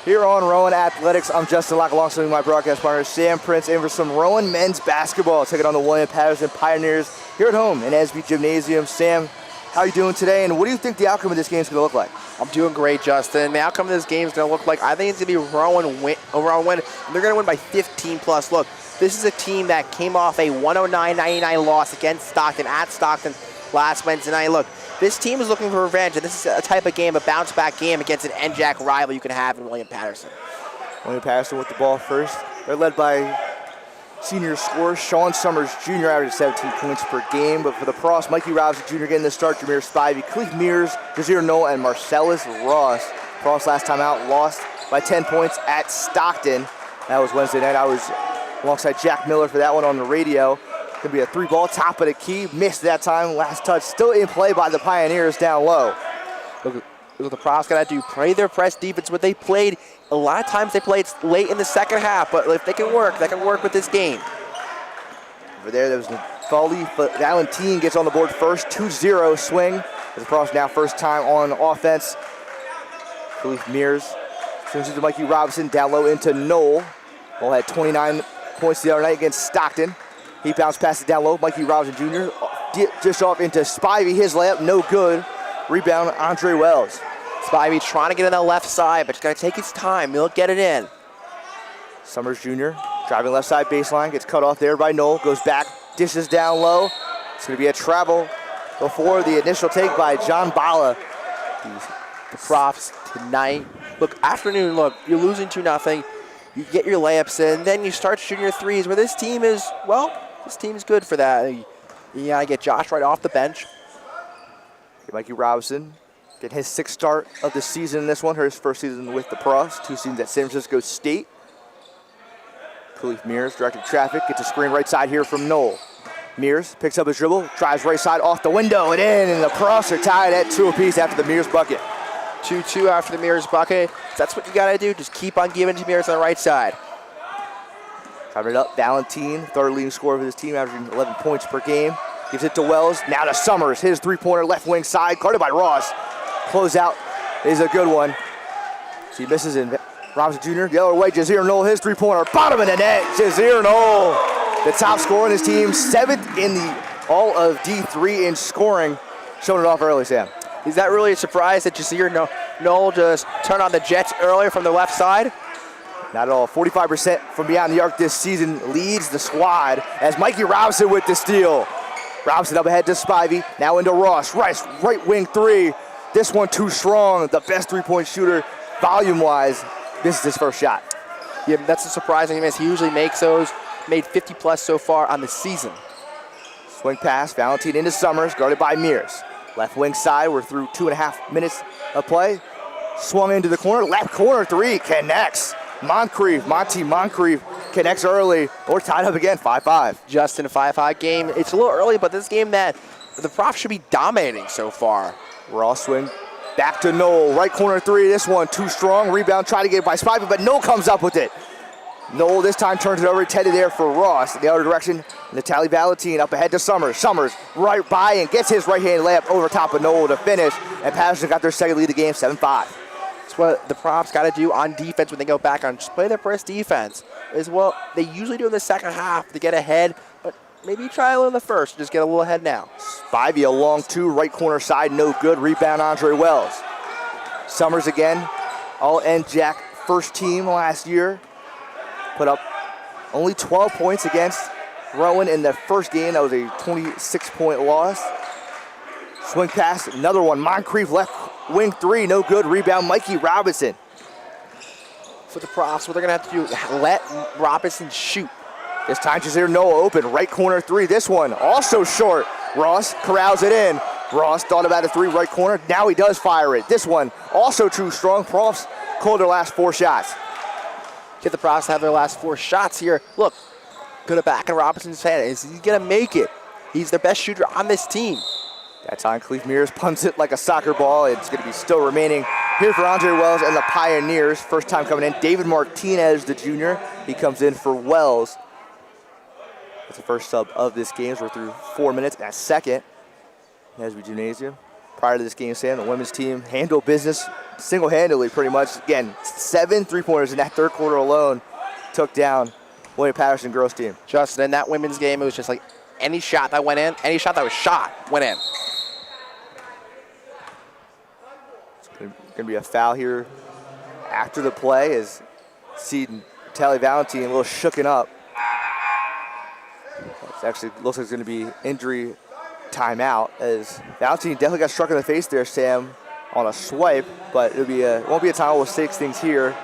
Here on Rowan Athletics, I'm Justin Locke alongside my broadcast partner Sam Prince in for some Rowan men's basketball. Taking on the William Paterson Pioneers here at home in SB Gymnasium. Sam, how are you doing today, and what do you think the outcome of this game is going to look like? I'm doing great, Justin. The outcome of this game is going to look like, I think it's going to be Rowan win, and they're going to win by 15 plus. Look, this is a team that came off a 109-99 loss against Stockton at Stockton last Wednesday night. Look, this team is looking for revenge, and this is a type of game, a bounce-back game against an NJAC rival you can have in William Paterson. William Paterson with the ball first. They're led by senior scorer Sean Summers Jr. averaging 17 points per game. But for the Pros, Mikey Robinson Jr. getting the start, Jameer Spivey, Khalif Mears, Jazeer Knoll, and Marcellus Ross. Pros last time out lost by 10 points at Stockton. That was Wednesday night. I was alongside Jack Miller for that one on the radio. Could be a three-ball, top of the key. Missed that time. Last touch still in play by the Pioneers down low. Look what the Profs got to do. Play their press defense. What they played, a lot of times they played late in the second half, but if they can work with this game. Over there was Foley, but Valentine gets on the board first. 2-0 swing. As the Profs now first time on offense. Khalif Mears swings it to Mikey Robinson. Down low into Knoll. Knoll had 29 points the other night against Stockton. He bounced past it down low. Mikey Robinson Jr. Just off into Spivey. His layup, no good. Rebound, Andre Wells. Spivey trying to get on the left side, but he's got to take his time. He'll get it in. Summers Jr. driving left side baseline. Gets cut off there by Knoll. Goes back, dishes down low. It's going to be a travel before the initial take by John Bala. The Profs tonight. Look, afternoon, look, you're losing 2-0. You get your layups in, then you start shooting your threes, where this team is, well, this team's good for that. You gotta get Josh right off the bench. Mikey Robinson get his sixth start of the season in this one. His first season with the Pros, 2 seasons at San Francisco State. Khalif Mears directing traffic, gets a screen right side here from Knoll. Mears picks up his dribble, drives right side off the window and in, and the Pros are tied at 2 apiece after the Mears bucket. 2-2 after the Mears bucket. That's what you gotta do. Just keep on giving to Mears on the right side. Driving it up, Valentine, third leading scorer for this team, averaging 11 points per game. Gives it to Wells, now to Summers. His three-pointer left wing side, guarded by Ross. Closeout is a good one. So he misses in. Robinson Jr., the other way, Jazeer Knoll, his three-pointer, bottom of the net. Jazeer Knoll, the top scorer in his team, 7th in the all of D3 in scoring. Showing it off early, Sam. Is that really a surprise that Jazeer Knoll just turned on the Jets earlier from the left side? Not at all. 45% from beyond the arc this season leads the squad as Mikey Robinson with the steal. Robinson up ahead to Spivey, now into Ross. Rice, right wing three. This one too strong. The best three-point shooter volume-wise. This is his first shot. Yeah, that's a surprising miss. He usually makes those. Made 50 plus so far on the season. Swing pass, Valentine into Summers, guarded by Mears. Left wing side, we're through 2.5 minutes of play. Swung into the corner, left corner three, connects. Monty Moncrief connects early. We're tied up again, 5-5. Justin, a 5-5 game. It's a little early, but this game that the Profs should be dominating so far. Ross swing back to Knoll, right corner three. This one too strong. Rebound, try to get it by Spivey, but Knoll comes up with it. Knoll this time turns it over, headed there for Ross. In the other direction, Natalie Valentine up ahead to Summers. Summers right by and gets his right-handed layup over top of Knoll to finish. And Paterson got their second lead of the game, 7-5. That's what the Profs got to do on defense when they go back on. Just play their press defense. Is what they usually do in the second half to get ahead, but maybe try a little in the first. Just get a little ahead now. Spivey a long two, right corner side, no good. Rebound, Andre Wells. Summers again, all NJAC first team last year. Put up only 12 points against Rowan in the first game. That was a 26-point loss. Swing pass, another one. Moncrief left wing three, no good. Rebound, Mikey Robinson. For the Profs, what they're going to have to do is let Robinson shoot. This time, Jazeer Knoll open, right corner three. This one also short. Ross corrals it in. Ross thought about a three right corner. Now he does fire it. This one also too strong. Profs called their last 4 shots. Get the Profs to have their last 4 shots here. Look, good back in Robinson's head. Is he going to make it? He's the best shooter on this team. That time, Khalif Mears punts it like a soccer ball. It's going to be still remaining here for Andre Wells and the Pioneers. First time coming in. David Martinez, the junior. He comes in for Wells. That's the first sub of this game. So we're through 4 minutes and a second. As we Gymnasium. prior to this game, Sam. The women's team handled business single-handedly pretty much. Again, 7 3-pointers in that third quarter alone took down William Paterson girls team. Justin, in that women's game, it was just like any shot that went in, any shot that was shot went in. It's going to be a foul here after the play as Seton Tally Valentine a little shooken up. It actually looks like it's going to be injury timeout as Valentine definitely got struck in the face there, Sam, on a swipe, but it won't be a time we'll stakes things here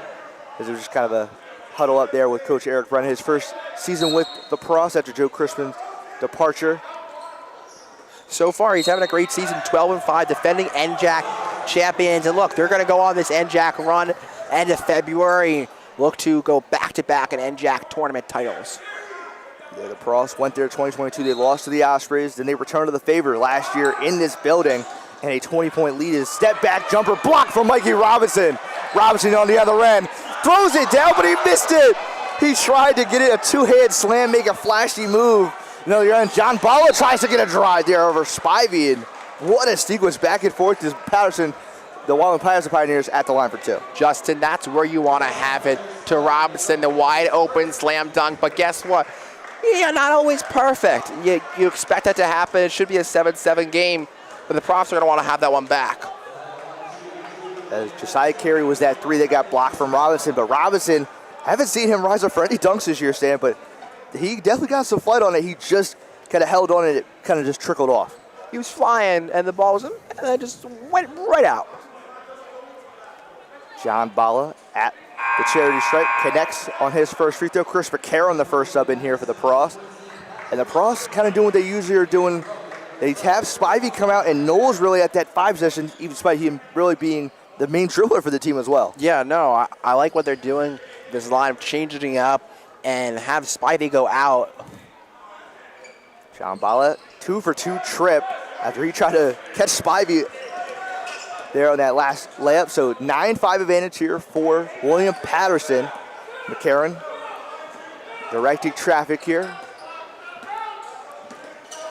as it was just kind of a huddle up there with Coach Eric Brennan, his first season with the Pros after Joe Crispin's departure. So far, he's having a great season, 12-5, defending NJAC champions. And look, they're going to go on this NJAC run end of February, look to go back-to-back in NJAC tournament titles. Yeah, the Pros went there 2022. They lost to the Ospreys. Then they returned to the favor last year in this building. And a 20-point lead is step-back jumper blocked from Mikey Robinson. Robinson on the other end. Throws it down, but he missed it. He tried to get it, a two-hand slam, make a flashy move. Another end, John Balla tries to get a drive there over Spivey. And what a sequence back and forth to Paterson. The Wyoming Paterson Pioneers at the line for two. Justin, that's where you want to have it. To Robinson, the wide open slam dunk. But guess what? Yeah, not always perfect. You expect that to happen. It should be a 7-7 game, but the Profs are going to want to have that one back. As Josiah Carey was that three that got blocked from Robinson, but Robinson, haven't seen him rise up for any dunks this year, Stan, but he definitely got some flight on it. He just kind of held on and it kind of just trickled off. He was flying and the ball was in, and it just went right out. John Balla at the charity stripe connects on his first free throw. Chris McCarron, the first sub in here for the Pros. And the Pros kind of doing what they usually are doing. They have Spivey come out, and Noel's really at that 5 position, even despite him really being the main dribbler for the team as well. Yeah, no, I like what they're doing. This line of changing it up and have Spivey go out. John Balla, 2-for-2 trip after he tried to catch Spivey there on that last layup. So 9-5 advantage here for William Paterson. McCarron directing traffic here.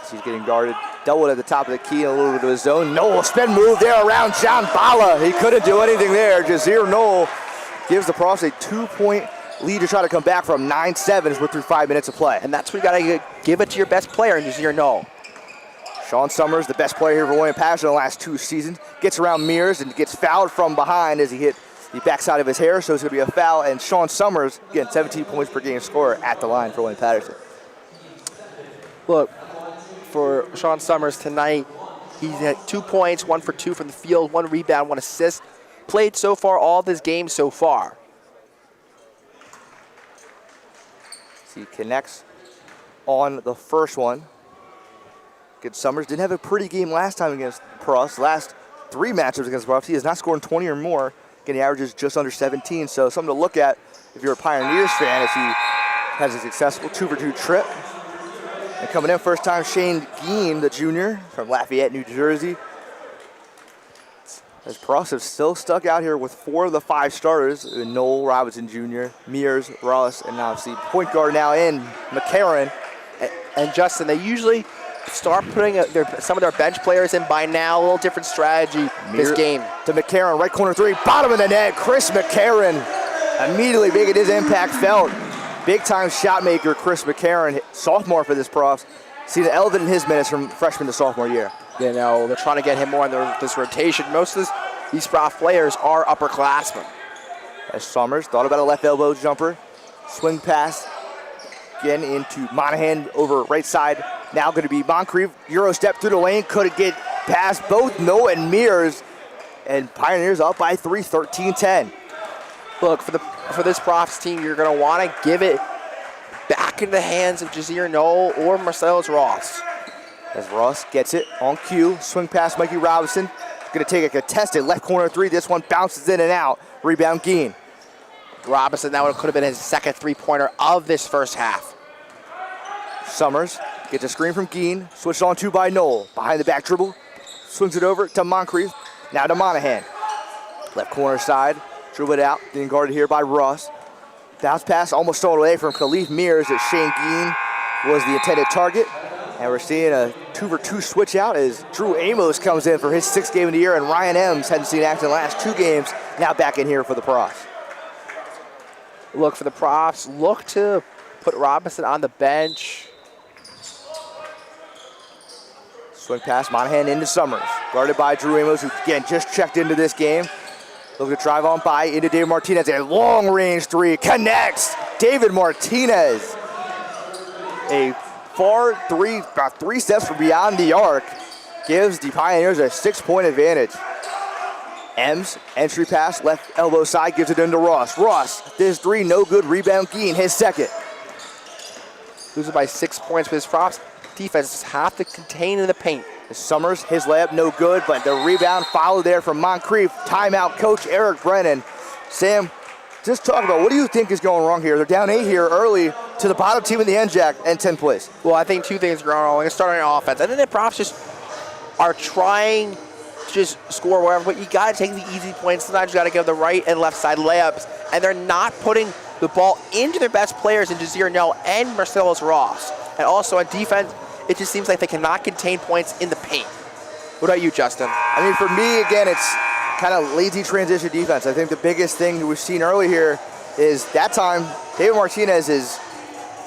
He's getting guarded, doubled at the top of the key, a little bit of his zone. Noel spin move there around John Balla. He couldn't do anything there. Jazir Noel gives the Pros a 2-point lead to try to come back from 9-7 as we're through 5 minutes of play. And that's where you got to give it to your best player in Jazir Noel. Sean Summers, the best player here for William Paterson in the last 2 seasons, gets around Mears and gets fouled from behind as he hit the backside of his hair, so it's going to be a foul. And Sean Summers, again, 17 points per game scorer at the line for William Paterson. Look, for Sean Summers tonight, he's at 2 points, 1 for 2 from the field, 1 rebound, 1 assist. Played so far all this game so far. So he connects on the first one. Good. Summers didn't have a pretty game last time against Pros. Last 3 matchups against Pros, he has not scored 20 or more. Again, he averages just under 17, so something to look at if you're a Pioneers fan as he has a successful 2-for-2 trip. And coming in first time, Shane Geen, the junior from Lafayette, New Jersey. As Pros have still stuck out here with 4 of the 5 starters, Noel Robinson Jr., Mears, Ross, and obviously point guard now in McCarron. And Justin, they usually start putting some of their bench players in by now. A little different strategy this game. To McCarron, right corner 3, bottom of the net. Chris McCarron immediately making his impact felt. Big time shot maker, Chris McCarron, sophomore for this Pros. Seen an elevate in his minutes from freshman to sophomore year. You know, they're trying to get him more in this rotation. Most of these Prof players are upperclassmen. As Summers thought about a left elbow jumper. Swing pass again into Monahan over right side. Now going to be Moncrief. Euro step through the lane. Couldn't get past both Noah and Mears. And Pioneers up by 3, 13-10. Look, for this Profs team, you're going to want to give it back in the hands of Jazir Noel or Marcellus Ross. As Ross gets it on cue. Swing past Mikey Robinson. Going to take a contested left corner 3. This one bounces in and out. Rebound Geen. Robinson, that could have been his second 3-pointer of this first half. Summers gets a screen from Geen. Switched on to by Noel. Behind the back dribble. Swings it over to Moncrief. Now to Monahan. Left corner side. Dribble it out. Being guarded here by Ross. Bounce pass almost stolen away from Khalif Mears as Shane Geen was the intended target. And we're seeing a 2-for-2 switch out as Drew Amos comes in for his 6th game of the year, and Ryan Ems hadn't seen action in the last 2 games, now back in here for the Profs. Look for the Profs. Look to put Robinson on the bench. Swing pass, Monahan into Summers. Guarded by Drew Amos, who again just checked into this game. Looking to drive on by into David Martinez. A long-range 3 connects. David Martinez. A far 3, about 3 steps from beyond the arc. Gives the Pioneers a 6-point advantage. Ems, entry pass, left elbow side, gives it into Ross. Ross, this 3, no good. Rebound, Geen, his 2nd. Loses by 6 points, but his Profs defense have to contain in the paint. Summers, his layup, no good, but the rebound followed there from Moncrief. Timeout, Coach Eric Brennan. Sam, just talk about what do you think is going wrong here? They're down 8 here early to the bottom team in the NJAC and 10th place. Well, I think 2 things are going wrong. Let's start on offense. I think the Profs just are trying to just score wherever, but you got to take the easy points. Sometimes you got to go the right and left side layups, and they're not putting the ball into their best players in Jazir Nell and Marcellus Ross. And also on defense, it just seems like they cannot contain points in the paint. What about you, Justin? I mean, for me, again, it's kind of lazy transition defense. I think the biggest thing we've seen early here is that time David Martinez is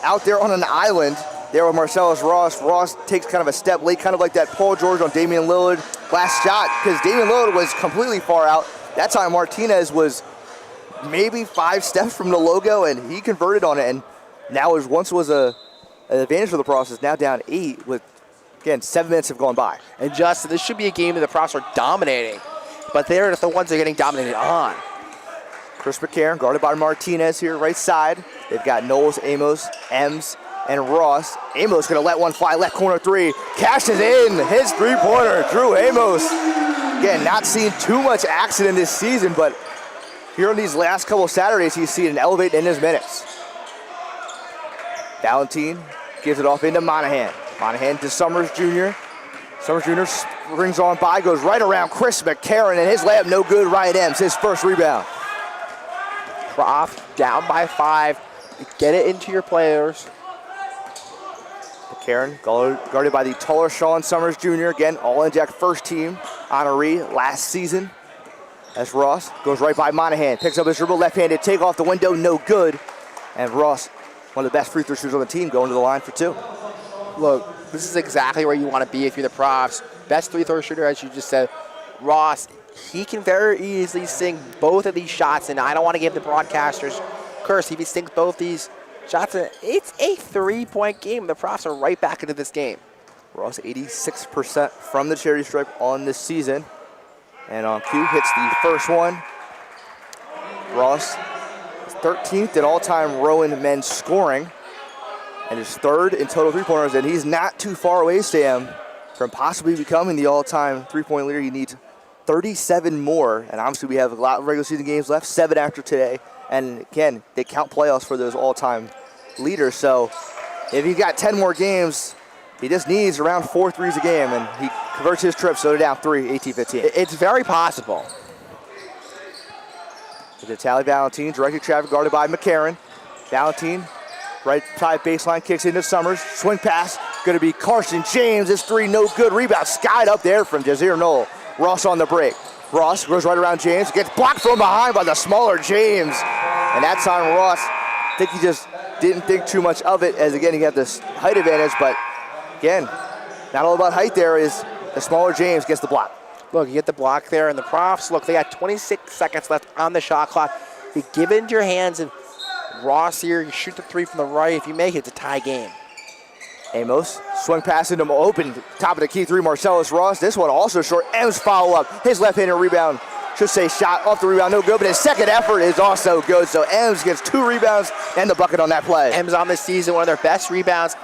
out there on an island there with Marcellus Ross. Ross takes kind of a step late, kind of like that Paul George on Damian Lillard last shot, because Damian Lillard was completely far out. That time Martinez was maybe 5 steps from the logo, and he converted on it, and now once was an advantage for the process, now down 8 with, again, 7 minutes have gone by. And Justin, this should be a game that the Profs are dominating, but they're the ones that are getting dominated on. Chris McCarron guarded by Martinez here, right side. They've got Knowles, Amos, Ems, and Ross. Amos gonna let one fly, left corner 3. Cashes in his 3-pointer. Drew Amos, again, not seeing too much action in this season, but here on these last couple of Saturdays, he's seen an elevate in his minutes. Valentine gives it off into Monahan. Monahan to Summers Jr. Summers Jr. springs on by, goes right around Chris McCarron, and his layup no good. Ryan Ems, his first rebound. Prof down by 5. Get it into your players. McCarron guarded by the taller Sean Summers Jr. Again, all-NJAC first team honoree last season. As Ross goes right by Monahan, picks up his dribble, left-handed, take off the window, no good. And Ross, one of the best free throw shooters on the team, going to the line for 2. Look, this is exactly where you want to be if you're the Profs. Best free throw shooter, as you just said. Ross, he can very easily sink both of these shots, and I don't want to give the broadcasters curse if he sinks both these shots. It's a 3-point game. The Profs are right back into this game. Ross 86% from the charity stripe on this season. And on cue, hits the first one. Ross is 13th in all-time Rowan men's scoring, and is 3rd in total 3-pointers, and he's not too far away, Sam, from possibly becoming the all-time 3-point leader. He needs 37 more, and obviously we have a lot of regular season games left, 7 after today, and again, they count playoffs for those all-time leaders, so if he's got 10 more games, he just needs around 4 threes a game, and he converts his trip, so they're down 3, 18-15. It's very possible. The Tally Valentine, directed traffic guarded by McCarron. Valentine, right side baseline, kicks into Summers. Swing pass, gonna be Carson James. This 3, no good. Rebound skied up there from Jazir Knoll. Ross on the break. Ross goes right around James, gets blocked from behind by the smaller James. And that time Ross, I think he just didn't think too much of it, as again, he had this height advantage, but again, not all about height there, is the smaller James gets the block. Look, you get the block there, and the Profs, look, they got 26 seconds left on the shot clock. You give it into your hands, and Ross here, you shoot the 3 from the right. If you make it, it's a tie game. Amos, swing pass into open, top of the key 3, Marcellus Ross. This one also short. Ems follow up, his left-handed rebound, should say shot off the rebound, no good, but his second effort is also good. So Ems gets 2 rebounds and the bucket on that play. Ems on this season, one of their best rebounders,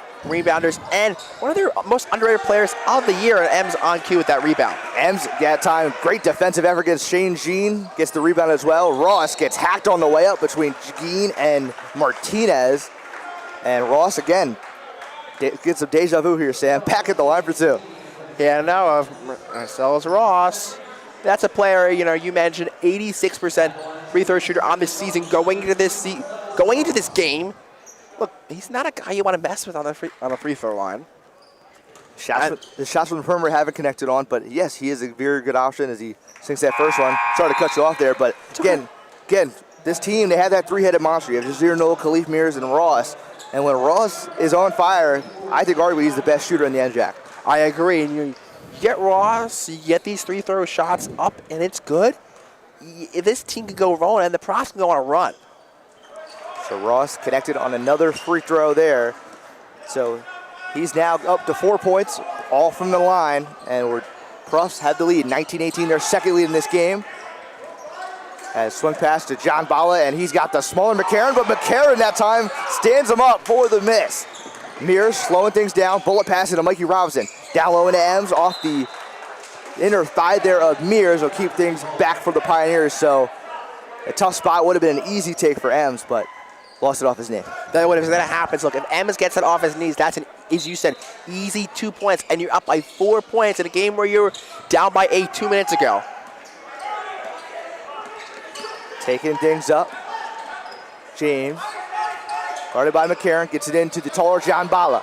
and one of their most underrated players of the year, and Ems on cue with that rebound. Ems, that time, great defensive effort against Shane Jean, gets the rebound as well. Ross gets hacked on the way up between Jean and Martinez. And Ross, again, gets some deja vu here, Sam. Back at the line for 2. Yeah, no, Marcellus Ross. That's a player, you mentioned 86% free throw shooter on this season going into this game. Look, he's not a guy you want to mess with on a free throw line. The shots from the perimeter haven't connected on, but yes, he is a very good option as he sinks that first one. Sorry to cut you off there, but again, this team, they have that three-headed monster. You have Jazir Knoll, Khalif Mears, and Ross. And when Ross is on fire, I think arguably he's the best shooter in the NJAC. I agree. And you get Ross, you get these three throw shots up, and it's good. If this team could go rolling, and the Profs can go on a run. So Ross connected on another free throw there. So he's now up to 4 points, all from the line, and Profs have the lead, 19-18, their second lead in this game. As swing pass to John Bala, and he's got the smaller McCarron, but McCarron that time stands him up for the miss. Mears slowing things down, bullet pass to Mikey Robinson. Down low into Ems, off the inner thigh there of Mears will keep things back for the Pioneers. So a tough spot, would have been an easy take for Ems, but lost it off his knee. Then what is going to happen is, look, if Ems gets it off his knees, that's an, as you said, easy 2 points, and you're up by 4 points in a game where you were down by 8 2 minutes ago. Taking things up. James, guarded by McCarron, gets it into the taller John Bala.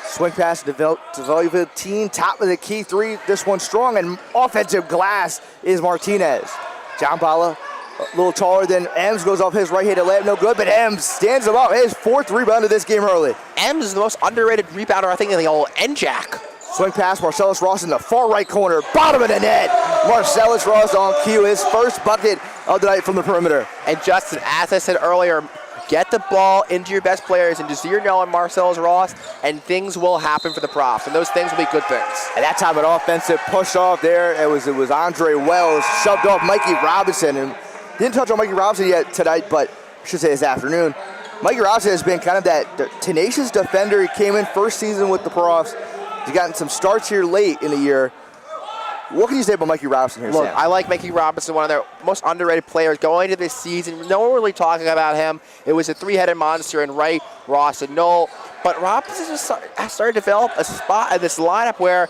Swing pass to Velveteen, top of the key three. This one strong, and offensive glass is Martinez. John Bala, a little taller than Ems, goes off his right-handed layup, no good, but Ems stands him up. His fourth rebound of this game early. Ems is the most underrated rebounder, I think, in the whole NJAC. Swing pass, Marcellus Ross in the far right corner, bottom of the net. Marcellus Ross on cue, his first bucket of the night from the perimeter. And Justin, as I said earlier, get the ball into your best players, and Jazir Knoll and Marcellus Ross, and things will happen for the Profs, and those things will be good things. At that time, an offensive push off there. It was Andre Wells, shoved off Mikey Robinson, and didn't touch on Mikey Robinson yet tonight, but I should say this afternoon. Mikey Robinson has been kind of that tenacious defender. He came in first season with the Profs. He's gotten some starts here late in the year. What can you say about Mikey Robinson here, Look, Sam? I like Mikey Robinson, one of their most underrated players going into this season. No one really talking about him. It was a three-headed monster in Wright, Ross, and Knoll. But Robinson just started to develop a spot in this lineup where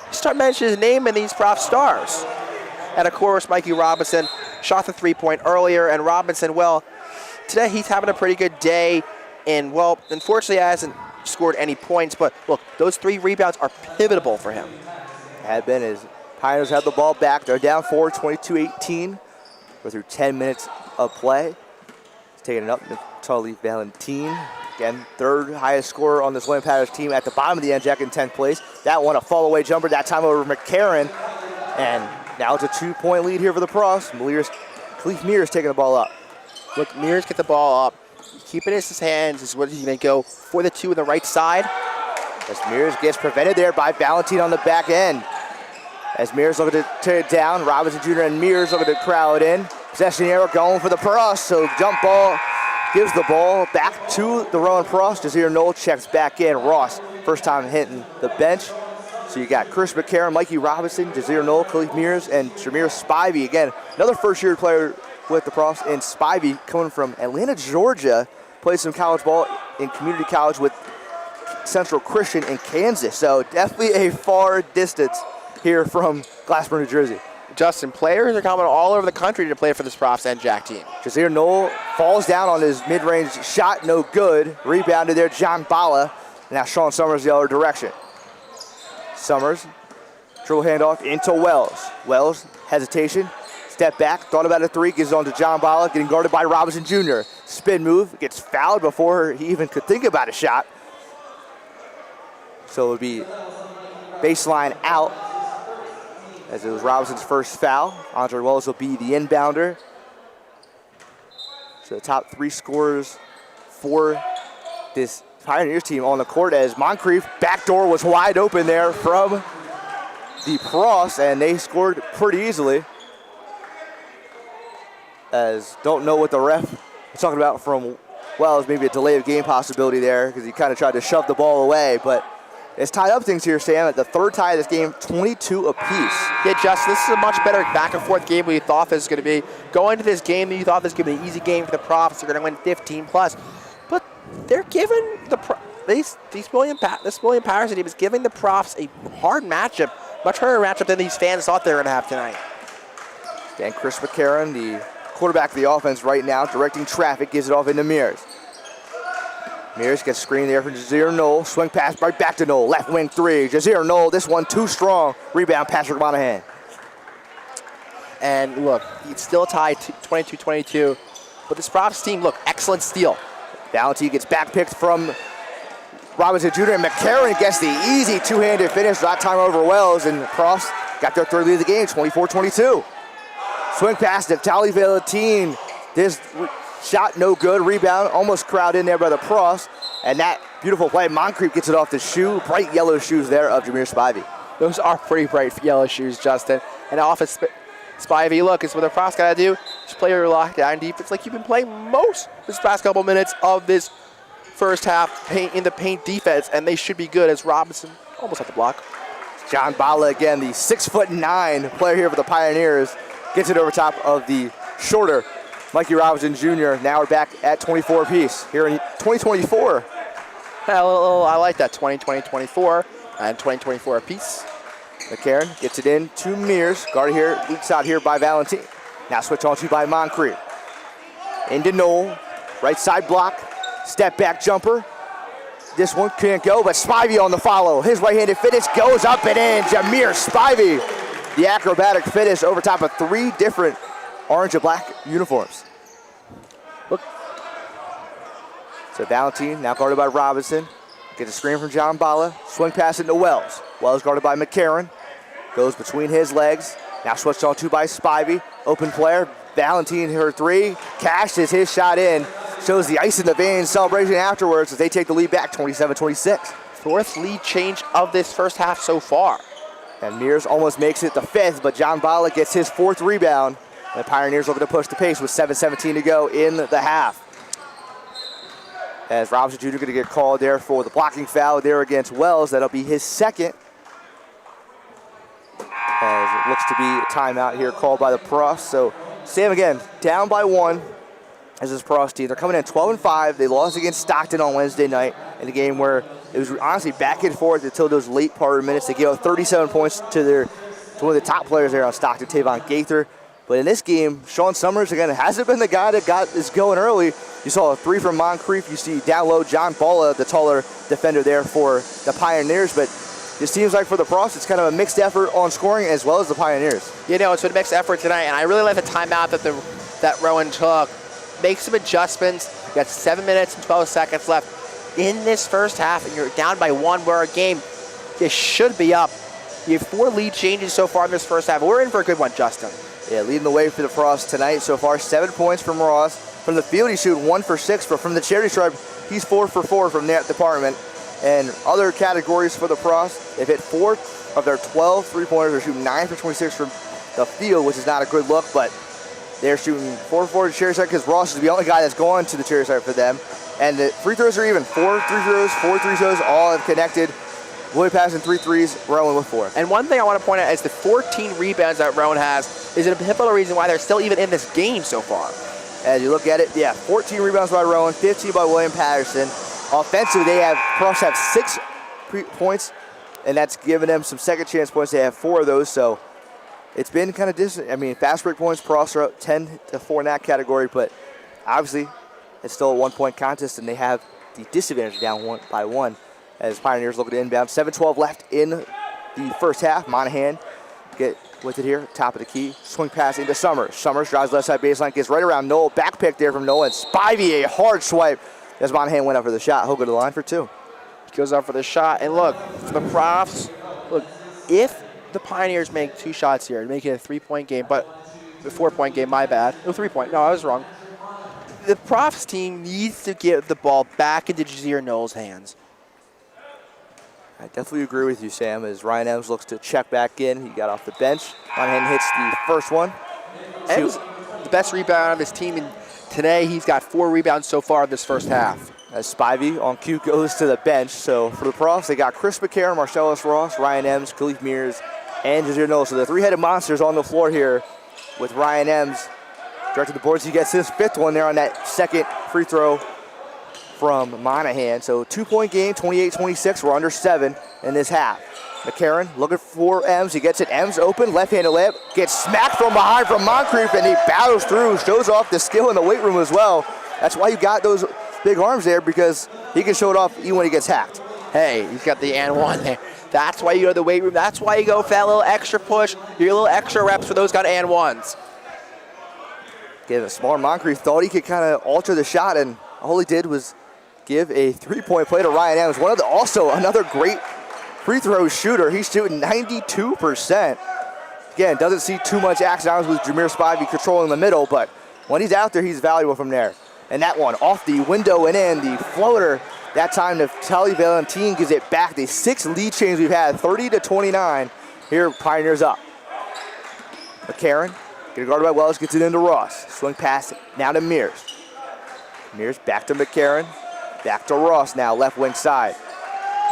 you start mentioning his name in these Prof stars. And of course, Mikey Robinson shot the three-point earlier, and Robinson, well, today he's having a pretty good day. And, well, unfortunately, he hasn't scored any points. But, look, those 3 rebounds are pivotal for him. Had been his Pioneers have the ball back. They're down 4, 22-18. We're through 10 minutes of play. He's taking it up to Charlie Valentine. Again, third highest scorer on this William Paterson team at the bottom of the NJAC in 10th place. That one, a fall-away jumper, that time over McCarron. And now it's a 2-point lead here for the Profs. Khalif Mears taking the ball up. Look, Mears get the ball up. Keep it in his hands is what he's going to go for the 2 on the right side. As Mears gets prevented there by Valentine on the back end. As Mears looking to tear it down, Robinson Jr. and Mears looking to crowd in. Possession here going for the Profs, so jump ball gives the ball back to the Rowan Profs. Jazir Knoll checks back in. Ross, first time hitting the bench. So you got Chris McCarron, Mikey Robinson, Jazir Knoll, Khalif Mears, and Shamir Spivey. Again, another first-year player with the Profs, and Spivey coming from Atlanta, Georgia, plays some college ball in community college with Central Christian in Kansas. So definitely a far distance here from Glassboro, New Jersey. Justin, players are coming all over the country to play for this Profs NJAC team. Jazir Knoll falls down on his mid-range shot, no good. Rebounded there, John Bala. Now Sean Summers the other direction. Summers, dribble handoff into Wells. Wells, hesitation, step back, thought about a 3, gives it on to John Bala, getting guarded by Robinson Jr. Spin move, gets fouled before he even could think about a shot. So it would be baseline out, as it was Robinson's first foul. Andre Wells will be the inbounder. So the top 3 scorers for this Pioneers team on the court, as Moncrief backdoor was wide open there from the Profs, and they scored pretty easily. As don't know what the ref was talking about from Wells, maybe a delay of game possibility there because he kind of tried to shove the ball away, but it's tied up things here, Sam, at the third tie of this game, 22 apiece. Yeah, Justin, this is a much better back-and-forth game than you thought this was going to be. Going into this game, you thought this was going to be an easy game for the Profs. They're going to win 15+. But they're giving this William Paterson team is giving the Profs a hard matchup, much harder matchup than these fans thought they were going to have tonight. And Chris McCarron, the quarterback of the offense right now, directing traffic, gives it off into Mears. Mears gets screened there from Jazeer Knoll. Swing pass right back to Knoll. Left wing three. Jazeer Knoll, this one too strong. Rebound, Patrick Monahan. And look, it's still tied 22-22. But this props team, look, excellent steal. Valentine gets back picked from Robinson Jr. and McCarron gets the easy two-handed finish. That time over Wells, and Pross got their third lead of the game, 24-22. Swing pass to Tali Valentine. This shot no good. Rebound almost crowded in there by the Pross. And that beautiful play. Moncrief gets it off the shoe. Bright yellow shoes there of Jameer Spivey. Those are pretty bright yellow shoes, Justin. And off of Spivey, look, it's what the Pross got to do. Just play your lockdown defense like you've been playing most this past couple minutes of this first half in the paint defense, and they should be good as Robinson almost at the block. John Bala again, the 6'9" player here for the Pioneers, gets it over top of the shorter Mikey Robinson Jr. Now we're back at 24 apiece here in 2024. I like that 20-20-24 and 20-24 apiece. McCarron gets it in to Mears. Guarded here, leaks out here by Valentine. Now switch on to by Moncrief. Into Knoll, right side block, step back jumper. This one can't go, but Spivey on the follow. His right-handed finish goes up and in. Jameer Spivey, the acrobatic finish over top of three different orange and black uniforms. Look. So Valentine, now guarded by Robinson. Gets a screen from John Bala. Swing pass into Wells. Wells guarded by McCarron. Goes between his legs. Now switched on to by Spivey. Open player. Valentine, her three. Cashes his shot in. Shows the ice in the veins celebration afterwards as they take the lead back 27-26. Fourth lead change of this first half so far. And Mears almost makes it the fifth, but John Bala gets his fourth rebound. And the Pioneers looking to push the pace with 7:17 to go in the half. As Robinson Jr. going to get called there for the blocking foul there against Wells. That'll be his second. As it looks to be a timeout here called by the Pross. So Sam again, down by one as this Pross team. They're coming in 12-5. They lost against Stockton on Wednesday night in a game where it was honestly back and forth until those late part of minutes. They gave up 37 points to one of the top players there on Stockton, Tavon Gaither. But in this game, Sean Summers, again, hasn't been the guy that got this going early. You saw a three from Moncrief. You see down low John Bala, the taller defender there for the Pioneers. But it seems like for the Pross, it's kind of a mixed effort on scoring as well as the Pioneers. You know, it's a mixed effort tonight, and I really like the timeout that Rowan took. Make some adjustments. You got 7 minutes and 12 seconds left in this first half, and you're down by one. Where a game, you should be up. You have 4 lead changes so far in this first half. We're in for a good one, Justin. Yeah, leading the way for the Pross tonight so far. 7 points from Ross. From the field, he's shooting 1 for 6, but from the charity stripe, he's 4 for 4 from that department. And other categories for the Pross, they've hit 4 of their 12 three-pointers. They're shooting 9 for 26 from the field, which is not a good look, but they're shooting 4 for 4 to charity stripe because Ross is the only guy that's going to the charity stripe for them. And the free throws are even. 4 free throws, 4 free throws, all have connected. Willie passing 3 threes, Rowan with 4. And one thing I want to point out is the 14 rebounds that Rowan has is a pivotal reason why they're still even in this game so far. As you look at it, yeah, 14 rebounds by Rowan, 15 by William Paterson. Offensively, Pross have 6 points, and that's given them some second chance points. They have 4 of those, so it's been kind of distant. I mean, fast break points, Pross are up 10-4 in that category, but obviously it's still a 1-point contest, and they have the disadvantage down by 1. As Pioneers looking to inbound. 7:12 left in the first half. Monahan get with it here, top of the key. Swing pass into Summers. Summers drives left side baseline, gets right around Knoll. Back pick there from Knoll, and Spivey, a hard swipe as Monahan went up for the shot. He'll go to the line for 2. He goes up for the shot, and look, for the Profs, look, if the Pioneers make 2 shots here, make it a 3-point game, but a 4-point game, my bad. No, 3-point, no, I was wrong. The Profs team needs to get the ball back into Jazeer Knoll's hands. I definitely agree with you, Sam, as Ryan Ems looks to check back in. He got off the bench. Monahan hits the first one. Ems, the best rebounder of his team, and today he's got 4 rebounds so far in this first half. As Spivey on cue goes to the bench. So for the Profs, they got Chris McCarron, Marcellus Ross, Ryan Ems, Khalif Mears, and Jazeer Knoll. So the 3-headed monsters on the floor here with Ryan Ems directing the boards. He gets his 5th one there on that second free throw from Monahan. So 2-point game, 28-26. We're under 7 in this half. McCarron looking for Ems. He gets it. Ems open, left-handed layup. Gets smacked from behind from Moncrief, and he battles through. Shows off the skill in the weight room as well. That's why you got those big arms there because he can show it off even when he gets hacked. Hey, he's got the and one there. That's why you go to the weight room. That's why you go for that little extra push, your little extra reps for those kind of and ones. Give a smaller Moncrief thought he could kind of alter the shot, and all he did was give a three-point play to Ryan Adams. Also another great free throw shooter. He's shooting 92%. Again, doesn't see too much action with Jameer Spivey controlling the middle, but when he's out there, he's valuable from there. And that one off the window and in, the floater. That time Naftali Valentin gives it back. The 6 lead change we've had, 30-29. Here, Pioneers up. McCarron, getting guarded by Wells, gets it into Ross. Swing pass now to Mears. Mears back to McCarron. Back to Ross now, left wing side.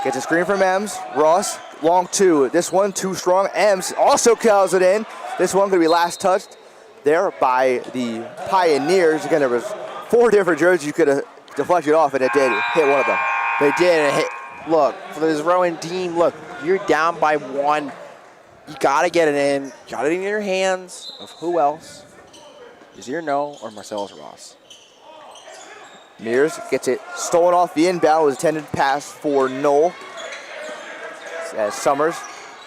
Gets a screen from Ems. Ross, long 2. This one too strong. Ems also calls it in. This one going to be last touched there by the Pioneers. Again, there was 4 different jerseys you could have deflected off, and it did hit one of them. They did. And hit. Look, for this Rowan team, look, you're down by 1. You got to get it in. You got it in your hands of who else? Desir No or Marcellus Ross? Mears gets it stolen off the inbound. Was intended pass for Knoll. As Summers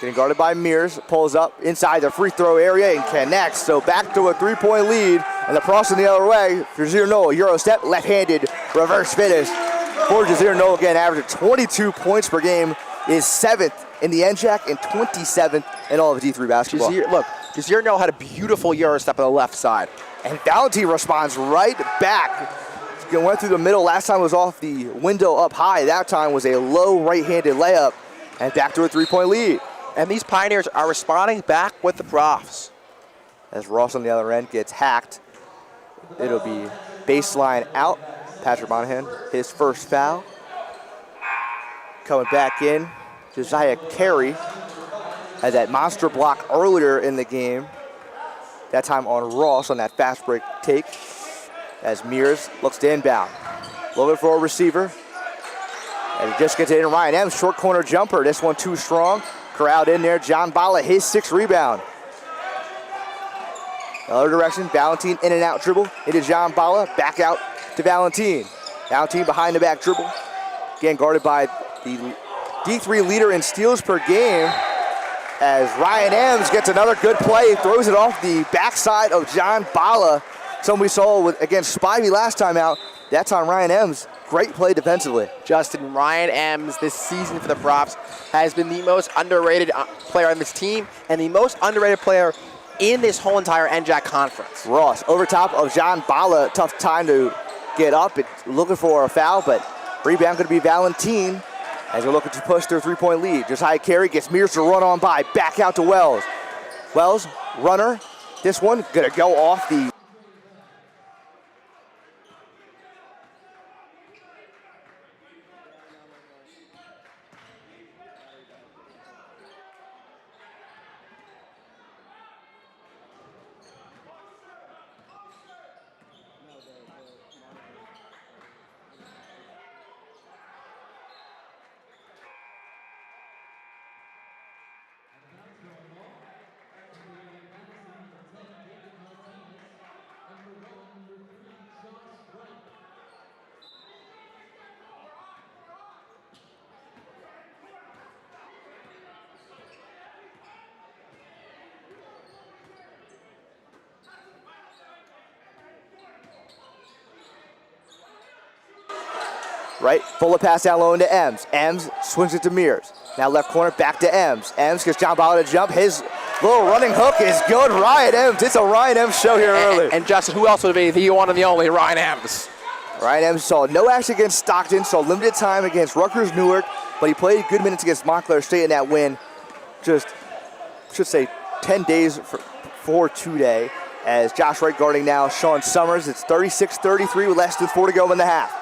getting guarded by Mears, pulls up inside the free throw area and connects. So back to a 3-point lead, and the crossing the other way for Desir Knoll. Euro step, left-handed reverse finish for Desir Knoll. Again, averaging 22 points per game, is 7th in the NJAC and 27th in all of D3 basketball. Desir Knoll had a beautiful Euro step on the left side. And Valentin responds right back. Went through the middle. Last time was off the window up high. That time was a low right-handed layup. And back to a 3-point lead. And these Pioneers are responding back with the profs. As Ross on the other end gets hacked, it'll be baseline out. Patrick Monahan, his first foul. Coming back in, Josiah Carey had that monster block earlier in the game. That time on Ross on that fast break take. As Mears looks to inbound. Looking for a receiver. And he just gets it in. Ryan Ems, short corner jumper. This one too strong. Crowd in there. John Bala, his 6th rebound. Other direction, Valentin in and out dribble into John Bala. Back out to Valentin. Valentin behind the back dribble. Again, guarded by the D3 leader in steals per game. As Ryan Ems gets another good play. Throws it off the backside of John Bala. Something we saw against Spivey last time out. That's on Ryan Ems. Great play defensively. Justin, Ryan Ems this season for the props has been the most underrated player on this team and the most underrated player in this whole entire NJAC conference. Ross over top of John Bala. Tough time to get up. Looking for a foul, but rebound going to be Valentin as we're looking to push their 3-point lead. Josiah Carey gets Mears to run on by. Back out to Wells. Wells, runner. This one going to go off the right, full of pass down low into Ems. Ems swings it to Mears. Now left corner, back to Ems. Ems gets John Bala to jump. His little running hook is good. Ryan Ems. It's a Ryan Ems show here early. And Justin, who else would be the one and the only Ryan Ems? Ryan Ems saw no action against Stockton, saw limited time against Rutgers Newark, but he played good minutes against Montclair State in that win. Just, should say, 10 days for today. As Josh Wright guarding now Sean Summers. It's 36-33 with less than 4 to go in the half.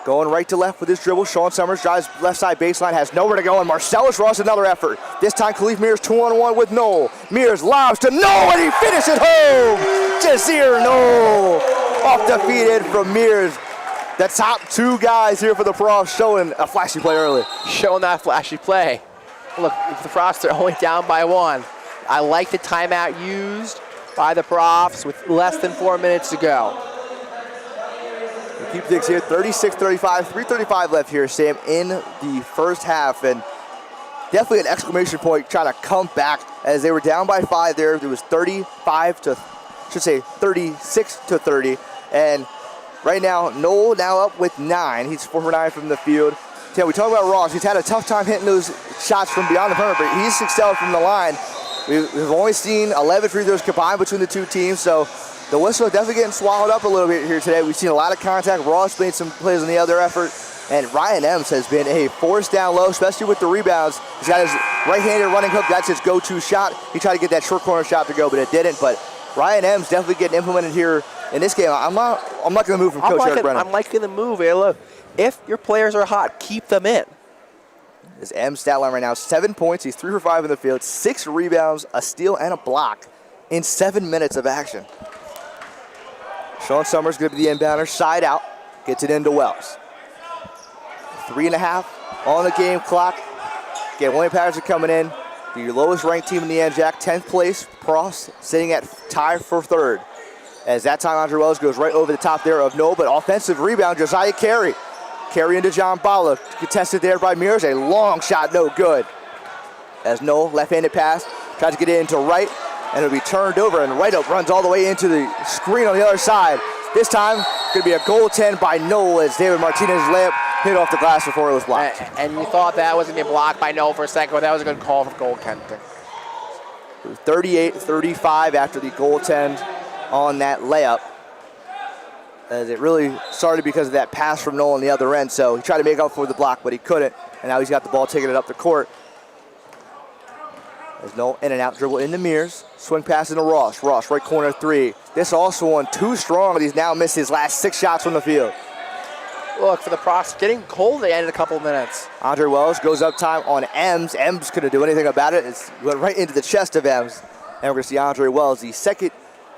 Going right to left with his dribble. Sean Summers drives left side baseline, has nowhere to go, and Marcellus Ross another effort. This time Khalif Mears 2-on-1 with Knoll. Mears lobs to Knoll, and he finishes home! Jasir Knoll off defeated from Mears. The top 2 guys here for the Profs showing a flashy play early. Showing that flashy play. Look, the Profs are only down by 1. I like the timeout used by the Profs with less than 4 minutes to go. We keep things here, 36-35, 3:35 left here, Sam, in the first half. And definitely an exclamation point trying to come back as they were down by 5 there. It was 36-30. And right now, Noel now up with 9. He's 4 for 9 from the field. Yeah, we talk about Ross. He's had a tough time hitting those shots from beyond the perimeter, but he's excelled from the line. We've only seen 11 free throws combined between the two teams, so the whistle is definitely getting swallowed up a little bit here today. We've seen a lot of contact. Ross made some plays on the other effort, and Ryan Ems has been a force down low, especially with the rebounds. He's got his right-handed running hook. That's his go-to shot. He tried to get that short corner shot to go, but it didn't. But Ryan Ems definitely getting implemented here in this game. I'm not going to move from Coach Eric Brennan. I'm liking the move. Hey, look, if your players are hot, keep them in. His Ems stat line right now, 7 points. He's 3 for 5 in the field, 6 rebounds, a steal, and a block in 7 minutes of action. Sean Summers going to be the inbounder, side out, gets it into Wells. 3.5 on the game clock. Again, William Paterson coming in, the lowest ranked team in the NJAC, 10th place. Pross sitting at tie for 3rd. As that time, Andre Wells goes right over the top there of Noel, but offensive rebound, Josiah Carey. Carey into John Bala, contested there by Mears, a long shot, no good. As Noel, left-handed pass, tries to get it into Wright, and it'll be turned over, and Wright runs all the way into the screen on the other side. This time, going to be a goaltend by Noel as David Martinez layup hit off the glass before it was blocked. And you thought that was going to be blocked by Noel for a second, but that was a good call for goaltending. 38-35 after the goaltend on that layup. As it really started because of that pass from Noel on the other end. So he tried to make up for the block, but he couldn't. And now he's got the ball taking it up the court. As Noel in and out, dribble into Mears. Swing pass into Ross. Ross, right corner 3. This also one too strong, but he's now missed his last 6 shots from the field. Look, for the Pross, getting cold at the end of a couple of minutes. Andre Wells goes up time on Ems. Ems couldn't do anything about it. It went right into the chest of Ems. And we're going to see Andre Wells, the second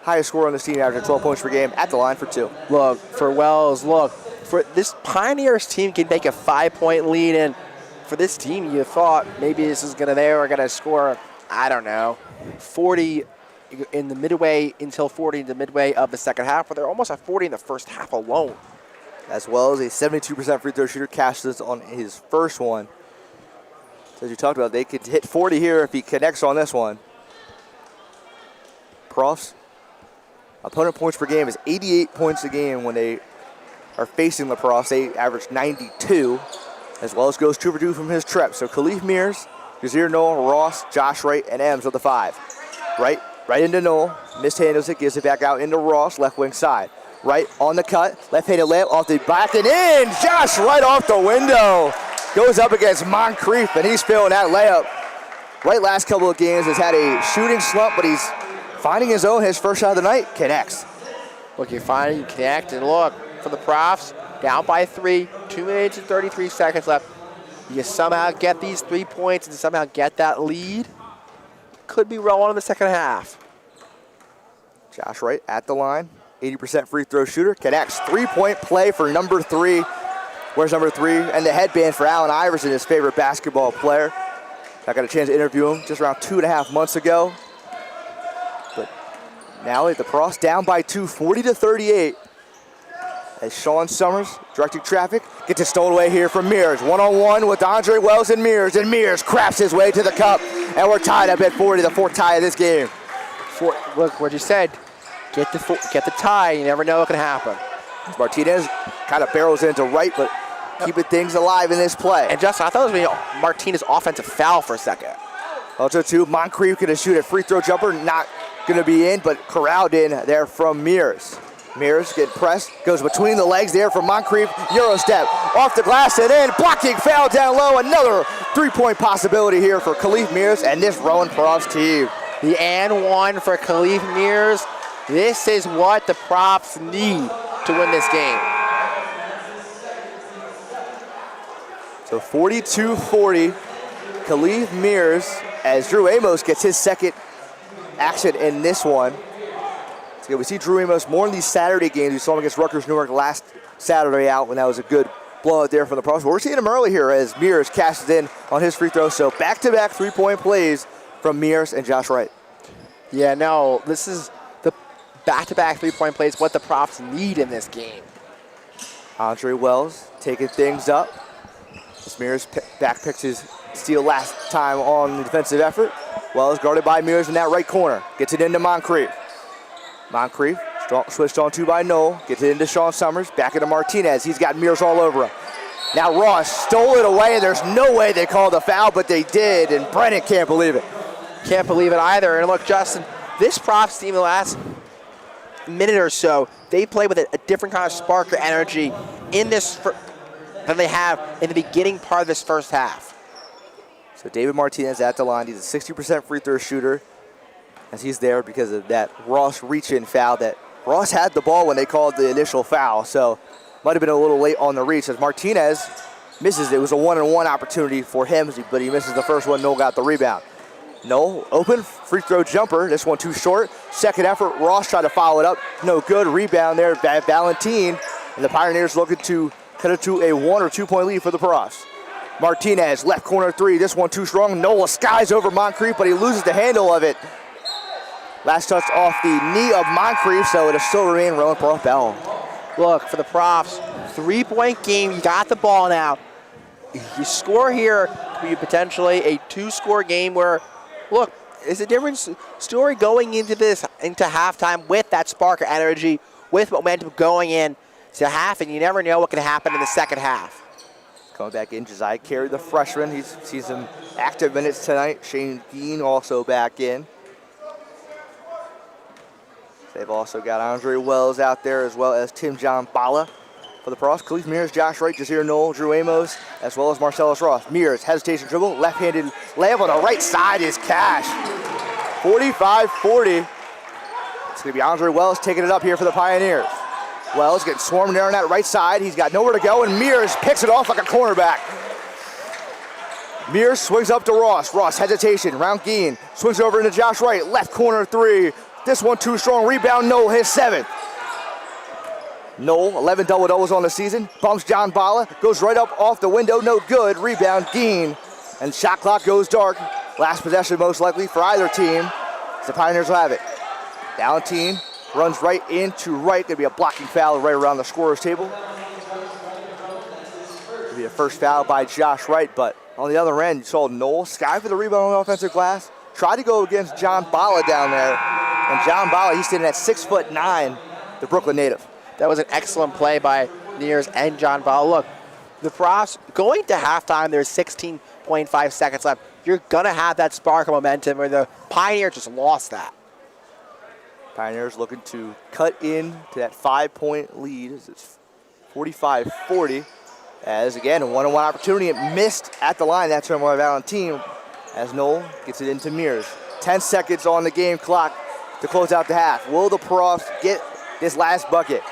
highest scorer on the team, averaging 12 points per game, at the line for 2. Look, for Wells, for this Pioneers team can make a 5-point lead, and for this team, you thought maybe this is they were going to score, I don't know, 40 in the midway until 40 in the midway of the second half, but they're almost at 40 in the first half alone. As well as a 72% free throw shooter, cashes on his first one. So as you talked about, they could hit 40 here if he connects on this one. Profs. Opponent points per game is 88 points a game when they are facing lacrosse. They average 92, as well as goes 2 for 2 from his trip. So Khalif Mears, Jazir Noel, Ross, Josh Wright, and Ems are the 5. Right into Noel, mishandles it, gives it back out into Ross, left wing side. Right on the cut, left-handed layup off the back and in. Josh Wright off the window. Goes up against Moncrief, and he's filling that layup. Wright last couple of games has had a shooting slump, but he's finding his own. His first shot of the night connects. Look, you connect, and look, for the Profs, down by 3, 2 minutes and 33 seconds left. You somehow get these 3 points and somehow get that lead. Could be Rowan in the second half. Josh Wright at the line, 80% free throw shooter, connects. 3-point play for number 3. Where's number 3? And the headband for Allen Iverson, his favorite basketball player. I got a chance to interview him just around 2.5 months ago. Now at the Pross down by 2, 40-38. As Sean Summers directing traffic, gets it stolen away here from Mears. One-on-one with Andre Wells and Mears craps his way to the cup, and we're tied up at 40, the 4th tie of this game. Look what you said, get the tie. You never know what can happen. Martinez kind of barrels into Wright, but keeping things alive in this play. And Justin, I thought it was going to be Martinez' offensive foul for a second. Also, too, Moncrief going to shoot a free throw jumper, not going to be in, but corralled in there from Mears. Mears getting pressed, goes between the legs there from Moncrief. Euro step off the glass and in. Blocking foul down low. Another 3-point possibility here for Khalif Mears and this Rowan Profs team. The and 1 for Khalif Mears. This is what the Profs need to win this game. So 42-40. Khalif Mears as Drew Amos gets his second action in this one. So we see Drew Amos more in these Saturday games. We saw him against Rutgers Newark last Saturday out when that was a good blowout there from the Profs. We're seeing him early here as Mears cashes in on his free throw. So back-to-back 3-point plays from Mears and Josh Wright. Yeah, no, this is the back-to-back 3-point plays, what the Profs need in this game. Andre Wells taking things up. Mears back picks his steal last time on the defensive effort. Wells guarded by Mears in that right corner. Gets it into Moncrief. Moncrief switched on to by Noel. Gets it into Sean Summers. Back into Martinez. He's got Mears all over him. Now Ross stole it away. There's no way they called a foul, but they did, and Brennan can't believe it. Can't believe it either. And look, Justin, this props team the last minute or so, they play with a different kind of spark or energy in this than they have in the beginning part of this first half. So David Martinez at the line. He's a 60% free throw shooter, as he's there because of that Ross reach-in foul. That Ross had the ball when they called the initial foul, so might have been a little late on the reach as Martinez misses. It was a one-on-one opportunity for him, but he misses the first one. Noel got the rebound. Noel, open, free throw jumper. This one too short. Second effort, Ross tried to follow it up. No good. Rebound there, Valentin. And the Pioneers looking to cut it to a 1 or 2 point lead for the Pros. Martinez, left corner three. This one too strong. Noel skies over Moncrief, but he loses the handle of it. Last touch off the knee of Moncrief, so it'll still remain Rowan Prof Bell. Look, for the Profs, 3-point game. You got the ball now. You score here, could be potentially a 2-score game where, look, it's a different story going into halftime with that spark of energy, with momentum going in to half, and you never know what can happen in the second half. Coming back in, Josiah Carey, the freshman. He's seen some active minutes tonight. Shane Dean also back in. They've also got Andre Wells out there, as well as Tim John Bala for the Pros. Khalif Mears, Josh Wright, Jazir Noel, Drew Amos, as well as Marcellus Ross. Mears, hesitation dribble, left-handed layup on the right side is cash. 45-40. It's going to be Andre Wells taking it up here for the Pioneers. Wells getting swarmed there on that right side. He's got nowhere to go, and Mears picks it off like a cornerback. Mears swings up to Ross. Ross, hesitation, round Geen. Swings over into Josh Wright, left corner three. This one too strong, rebound, Noel, his 7th. Noel, 11 double-doubles on the season. Bumps John Bala, goes right up off the window, no good. Rebound, Geen. And shot clock goes dark. Last possession most likely for either team. The Pioneers will have it. Valentin runs right into right. Gonna be a blocking foul right around the scorer's table. It'll be a first foul by Josh Wright, but on the other end, you saw Noel sky for the rebound on the offensive glass. Tried to go against John Bala down there. And John Bala, he's sitting at 6'9", the Brooklyn native. That was an excellent play by Mears and John Bala. Look, the Profs going to halftime, there's 16.5 seconds left. You're gonna have that spark of momentum where the Pioneers just lost that. Pioneers looking to cut in to that 5-point lead. It's 45-40. As again, a one-on-one opportunity. It missed at the line. That's from Valentin as Noel gets it into Mears. 10 seconds on the game clock to close out the half. Will the Profs get this last bucket?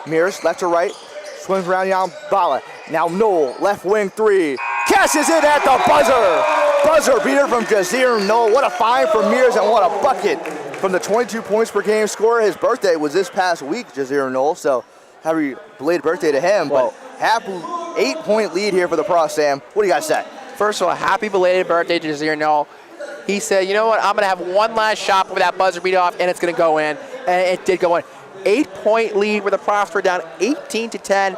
Mears, left to right, swings around Jan Bala. Now Noel, left wing three. Cashes it at the buzzer. Buzzer beater from Jazir Noel. What a find from Mears and what a bucket from the 22 points per game scorer. His birthday was this past week, Jazir Noel, so happy belated birthday to him. But happy 8-point lead here for the Pros, Sam. What do you guys say? First of all, happy belated birthday to Jazir Noel. He said, you know what, I'm going to have one last shot with that buzzer beat off, and it's going to go in. And it did go in. 8-point lead where the Profs were down 18-10.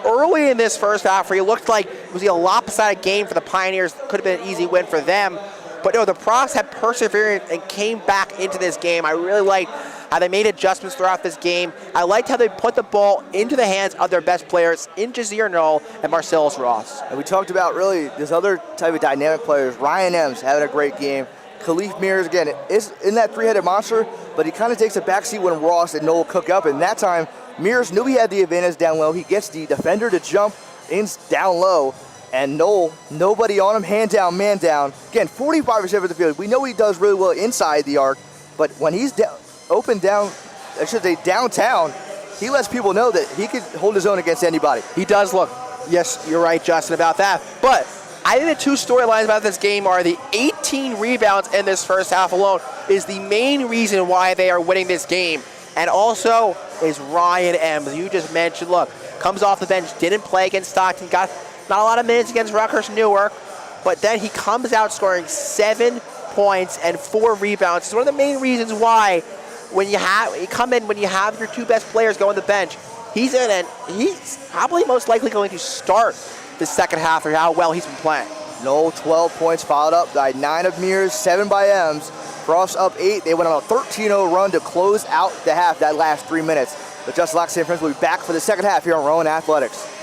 Early in this first half, where it looked like it was a lopsided game for the Pioneers. Could have been an easy win for them. But no, the Profs had perseverance and came back into this game. I really liked how they made adjustments throughout this game. I liked how they put the ball into the hands of their best players in Jazir Noel and Marcellus Ross. And we talked about really this other type of dynamic players. Ryan Ems having a great game. Khalif Mears, again, is in that three-headed monster, but he kind of takes a backseat when Ross and Noel cook up. And that time, Mears knew he had the advantage down low. He gets the defender to jump in down low. And Noel, nobody on him, hand down, man down. Again, 45% of the field. We know he does really well inside the arc, but when he's downtown, he lets people know that he could hold his own against anybody. He does look. Yes, you're right, Justin, about that. But I think the two storylines about this game are the 18 rebounds in this first half alone is the main reason why they are winning this game. And also is Ryan Ems. You just mentioned, look, comes off the bench, didn't play against Stockton, got not a lot of minutes against Rutgers Newark, but then he comes out scoring 7 points and 4 rebounds. It's one of the main reasons why when you have your two best players go on the bench, He's probably most likely going to start the second half for how well he's been playing. No 12 points, followed up by 9 of Mears, 7 by Ems. Frost up 8. They went on a 13-0 run to close out the half that last 3 minutes. The Just Lock St. Friends will be back for the second half here on Rowan Athletics.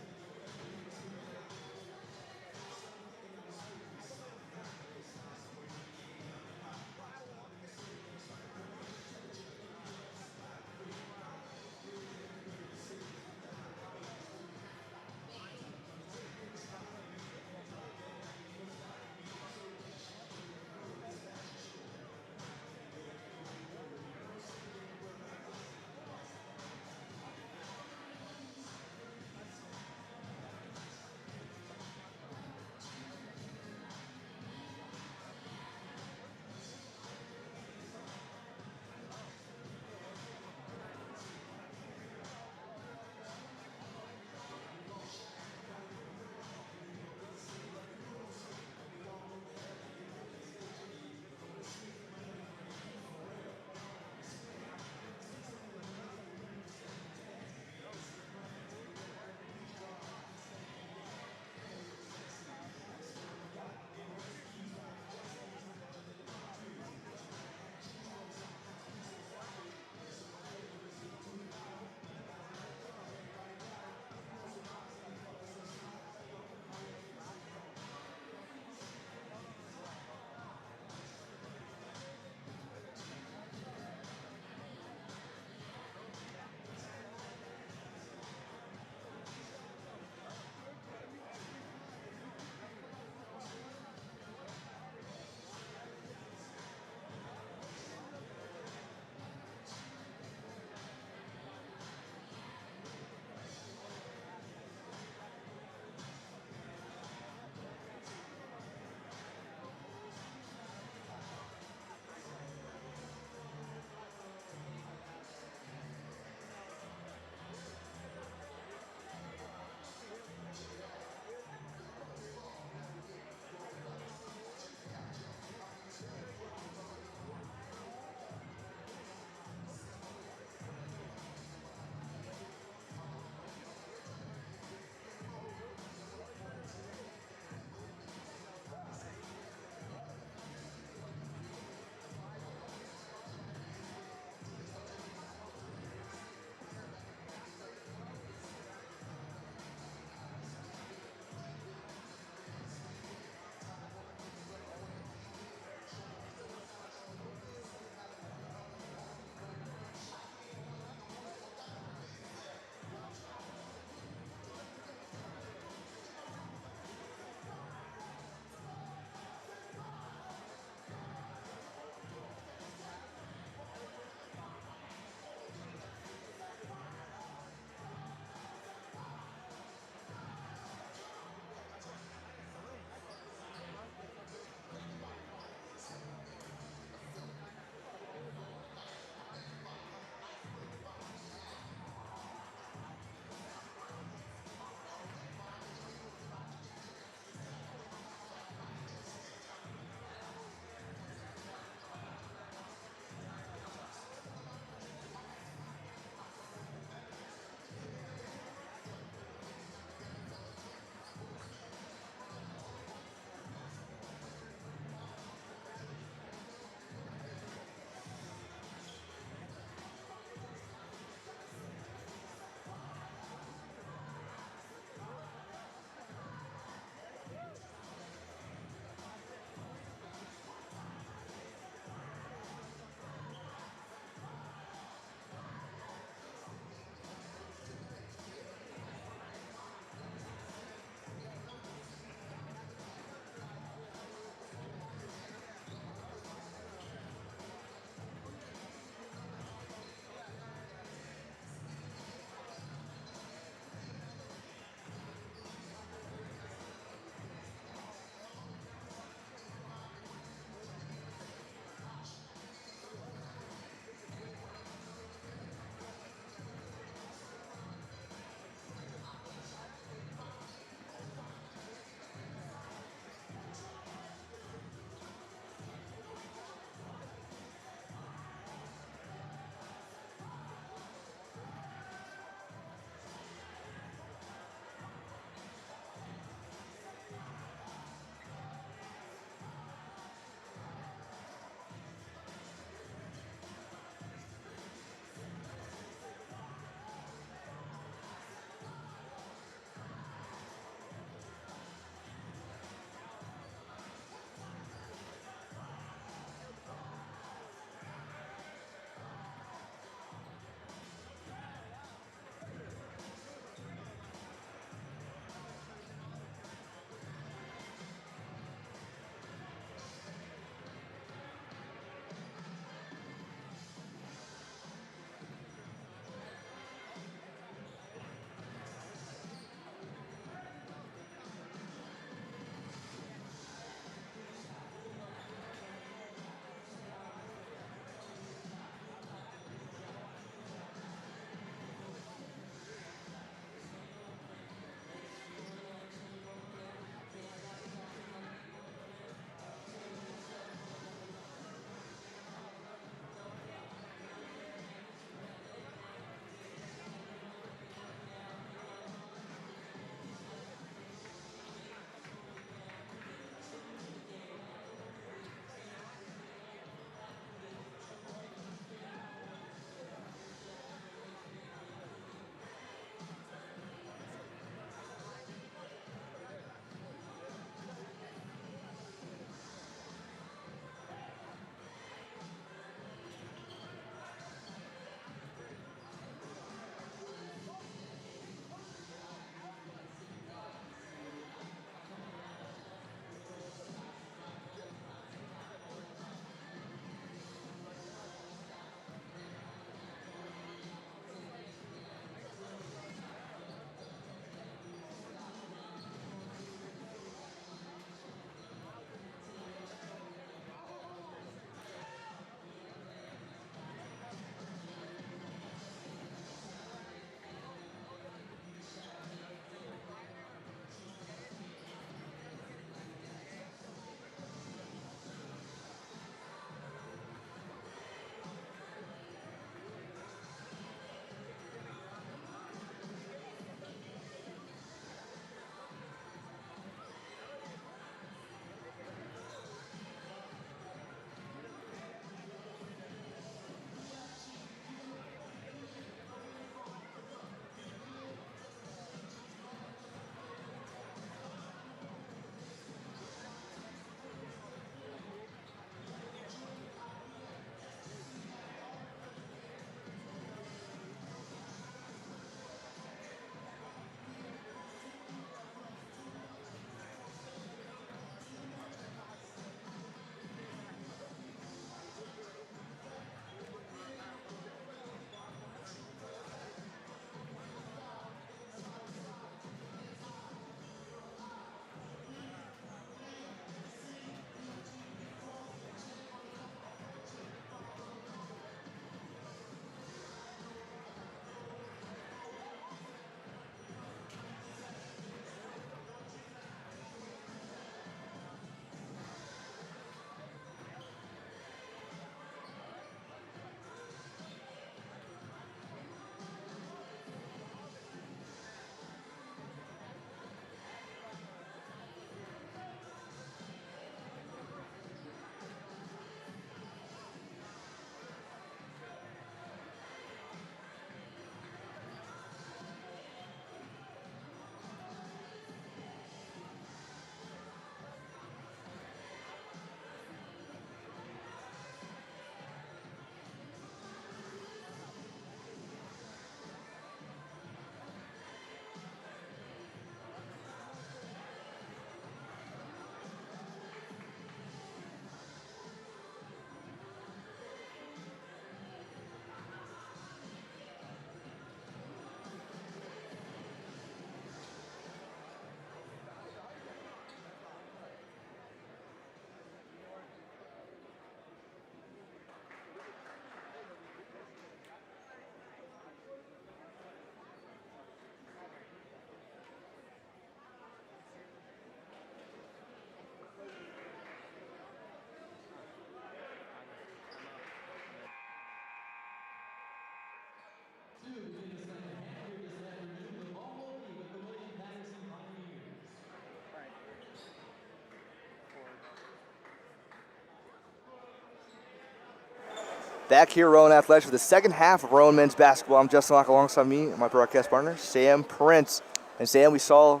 Back here, Rowan Athletics, for the second half of Rowan men's basketball. I'm Justin Locke alongside me and my broadcast partner, Sam Prince. And Sam, we saw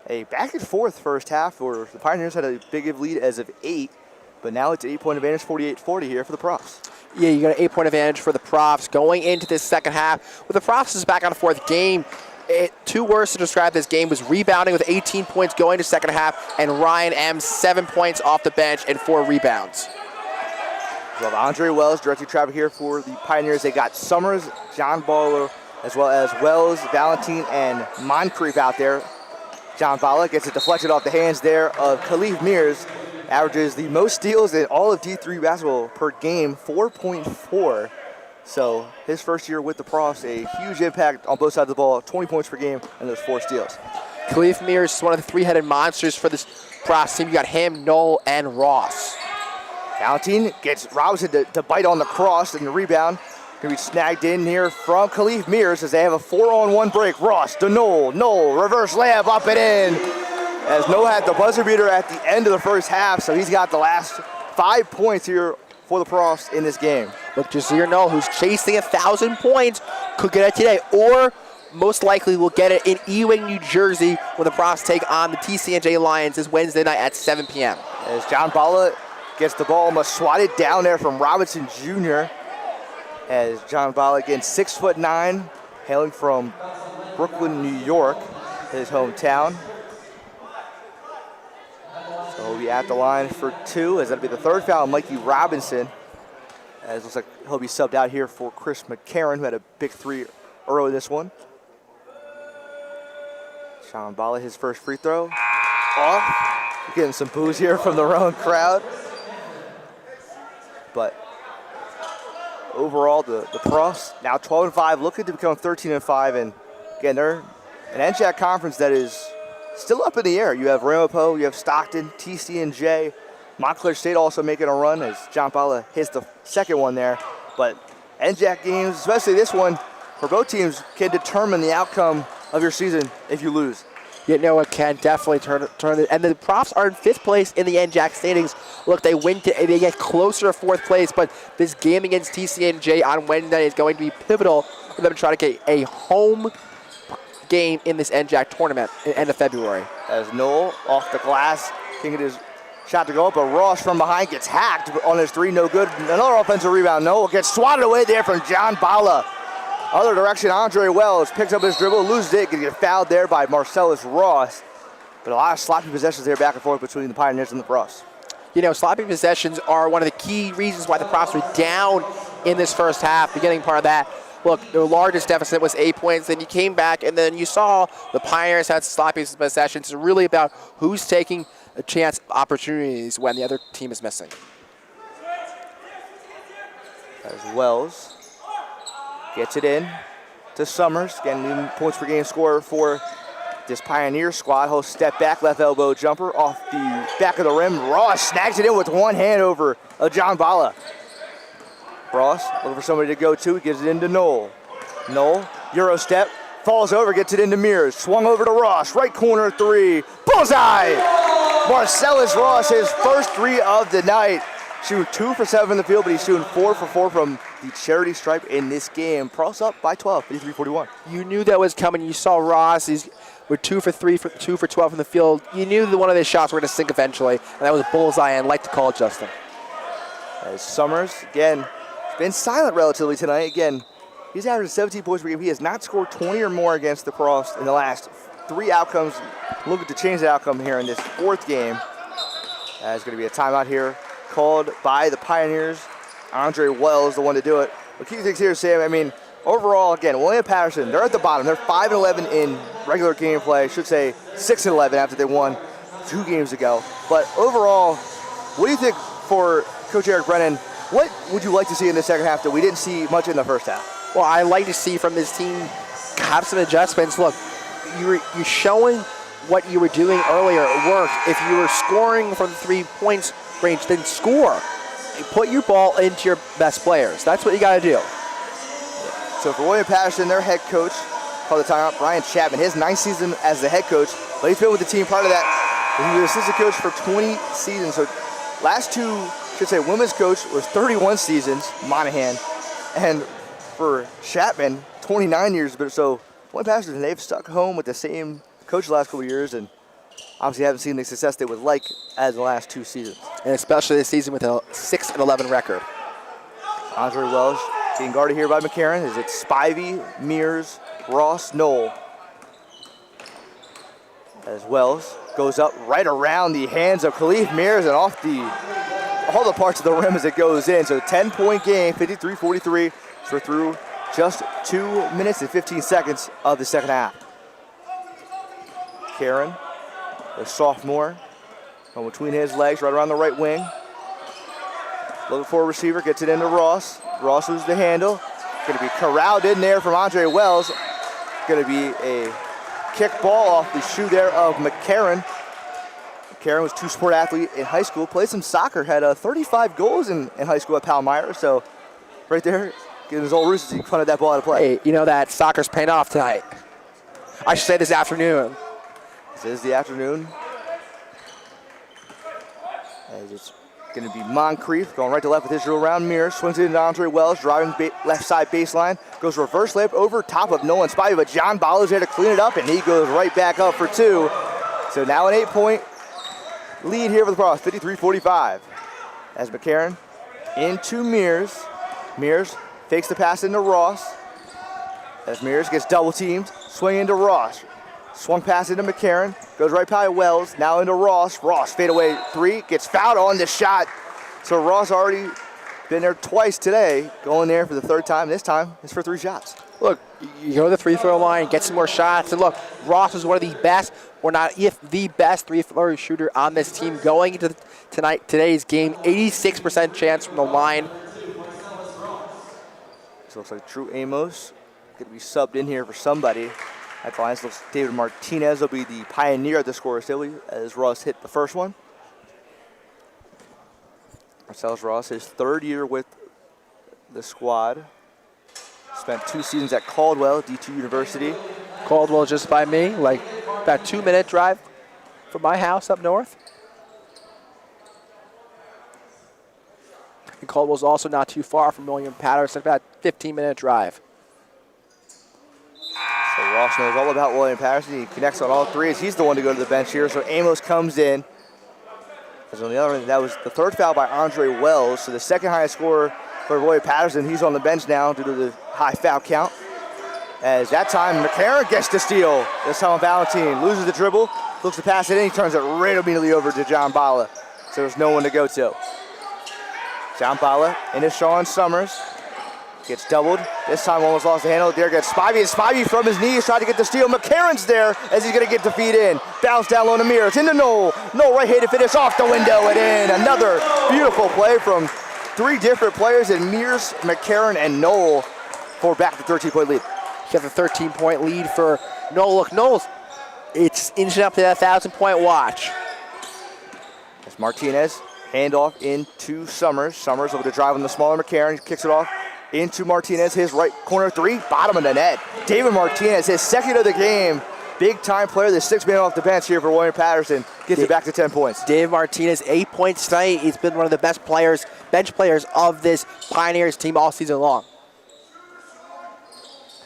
a back and forth first half where the Pioneers had a big lead as of 8, but now it's an 8-point advantage, 48-40 here for the Profs. Yeah, you got an 8-point advantage for the Profs going into this second half. With the Profs is back on a fourth game. Two words to describe this game was rebounding with 18 points going to second half, and Ryan M 7 points off the bench and 4 rebounds. We have Andre Wells directing traffic here for the Pioneers. They got Summers, John Barlow, as well as Wells, Valentine, and Moncrief out there. John Bala gets it deflected off the hands there of Khalif Mears. Averages the most steals in all of D3 basketball per game, 4.4. So his first year with the Profs, a huge impact on both sides of the ball, 20 points per game, and those 4 steals. Khalif Mears is one of the three-headed monsters for this Profs team. You got him, Knoll, and Ross. Valentine gets Robinson to bite on the cross, and the rebound can be snagged in here from Khalif Mears as they have a 4-on-1 break. Ross to Knoll, reverse layup up and in. As Knoll had the buzzer beater at the end of the first half, so he's got the last 5 points here for the Profs in this game. Look, Jazir Knoll, who's chasing 1,000 points, could get it today, or most likely will get it in Ewing, New Jersey, when the Profs take on the TCNJ Lions this Wednesday night at 7 p.m. As John Bala gets the ball, almost swatted down there from Robinson Jr. As John Bala, again, 6'9", hailing from Brooklyn, New York, his hometown. So he'll be at the line for 2, as that'll be the third foul on Mikey Robinson. As it looks like he'll be subbed out here for Chris McCarron, who had a big 3 early in this one. John Bala, his first free throw. Off. Getting some boos here from the Rowan crowd. But overall, the Profs now 12-5, looking to become 13-5, and again, they're an NJAC conference that is still up in the air. You have Ramapo, you have Stockton, TCNJ, Montclair State also making a run as John Bala hits the second one there. But NJAC games, especially this one, for both teams, can determine the outcome of your season if you lose. You know, it can definitely turn it. And the Profs are in 5th place in the NJAC standings. Look, they get closer to 4th place, but this game against TCNJ on Wednesday is going to be pivotal for them to try to get a home game in this NJAC tournament at the end of February. As Knoll off the glass, can get his shot to go up, but Ross from behind gets hacked on his 3, no good. Another offensive rebound. Knoll gets swatted away there from John Bala. Other direction, Andre Wells picks up his dribble, loses it, gets fouled there by Marcellus Ross. But a lot of sloppy possessions there back and forth between the Pioneers and the Profs. You know, sloppy possessions are one of the key reasons why the Profs were down in this first half, beginning part of that. Look, the largest deficit was 8 points, then you came back, and then you saw the Pioneers had sloppy possessions. It's really about who's taking a chance opportunities when the other team is missing. As Wells gets it in to Summers, getting points per game scorer for this Pioneer squad. He'll step back, left elbow jumper off the back of the rim. Ross snags it in with one hand over John Bala. Ross looking for somebody to go to, he gives it into Knoll. Knoll, Euro step, falls over, gets it into Mears. Swung over to Ross, right corner 3, bullseye! Marcellus Ross, his first 3 of the night. Shooting 2 for 7 in the field, but he's shooting 4 for 4 from the charity stripe in this game. Profs up by 12, 53-41. You knew that was coming. You saw Ross, with 2 for 3, 2 for 12 in the field. You knew that one of his shots were going to sink eventually, and that was bullseye, and like to call it, Justin. As Summers, again, been silent relatively tonight. Again, he's averaging 17 points per game. He has not scored 20 or more against the Profs in the last 3 outcomes. Looking to change the outcome here in this 4th game. There's going to be a timeout here called by the Pioneers. Andre Wells, the one to do it. The key things here, Sam, I mean, overall, again, William Paterson, they're at the bottom. They're 5-11 in regular gameplay. I should say 6-11 after they won 2 games ago. But overall, what do you think for Coach Eric Brennan? What would you like to see in the second half that we didn't see much in the first half? Well, I like to see from this team have some adjustments. Look, you're showing what you were doing earlier worked. If you were scoring from the 3 points range, then score. Put your ball into your best players. That's what you got to do. So for William Paterson, their head coach, called the timeout, Brian Chapman, his 9th season as the head coach, but he's been with the team prior to that. He was assistant coach for 20 seasons. So last 2, should say, women's coach was 31 seasons, Monahan, And for Chapman, 29 years, but so William Paterson, they've stuck home with the same coach the last couple of years, and obviously haven't seen the success they would like as the last 2 seasons. And especially this season with a 6-11 record. Andre Wells being guarded here by McCarron. Is it Spivey, Mears, Ross, Knoll? As Wells goes up right around the hands of Khalif Mears and off all the parts of the rim as it goes in. So 10-point game, 53-43. So we're through just 2 minutes and 15 seconds of the second half. Karen, the sophomore, from between his legs, right around the right wing. Looking for a receiver, gets it into Ross. Ross loses the handle. Going to be corralled in there from Andre Wells. Going to be a kick ball off the shoe there of McCarron. McCarron was 2-sport athlete in high school, played some soccer, had 35 goals in high school at Palmyra. So right there, getting his old roosters, he punted that ball out of play. Hey, you know that soccer's paying off tonight. I should say this afternoon. This is the afternoon. As it's going to be Moncrief going right to left with his drill around Mears. Swings it into Andre Wells, driving left side baseline. Goes reverse layup over top of Nolan Spivey, but John Ballow's there to clean it up, and he goes right back up for 2. So now an 8-point lead here for the Pros, 53-45. As McCarron into Mears. Mears fakes the pass into Ross. As Mears gets double teamed, swing into Ross. Swung pass into McCarron, goes right by Wells, now into Ross. Ross, fade away 3, gets fouled on the shot. So Ross already been there twice today, going there for the 3rd time. This time, it's for 3 shots. Look, you go to the free-throw line, get some more shots, and look, Ross is one of the best, or not if the best three-throw shooter on this team going into today's game. 86% chance from the line. This looks like Drew Amos going to be subbed in here for somebody. At the line, looks like David Martinez will be the pioneer at the scorer's table as Ross hit the first one. Marcellus Ross, his 3rd year with the squad. Spent 2 seasons at Caldwell, D2 University. Caldwell just by me, like about 2-minute drive from my house up north. And Caldwell's also not too far from William Paterson, about 15-minute drive. So Ross knows all about William Paterson. He connects on all 3 as he's the one to go to the bench here. So Amos comes in. As on the other end, that was the 3rd foul by Andre Wells. So the 2nd highest scorer for William Paterson. He's on the bench now due to the high foul count. As that time, McCarron gets the steal. This time Valentine loses the dribble, looks to pass it in. He turns it right immediately over to John Bala. So there's no one to go to. John Bala into Sean Summers. Gets doubled. This time almost lost the handle. There gets Spivey. And Spivey from his knees tried to get the steal. McCarron's there as he's going to get the feed in. Bounce down low to Mears. Into Knoll. Knoll right-handed finish off the window and in. Another beautiful play from 3 different players in Mears, McCarron, and Knoll for back to 13-point lead. You have a 13-point lead for Knoll. Look, Knoll's, it's inching up to that 1,000-point watch. As Martinez, handoff into Summers. Summers over to drive on the smaller McCarron. Kicks it off into Martinez, his right corner 3, bottom of the net. David Martinez, his 2nd of the game. Big time player, the 6th man off the bench here for William Paterson. Gets it back to 10 points. David Martinez, 8 points tonight. He's been one of the best players, bench players of this Pioneers team all season long.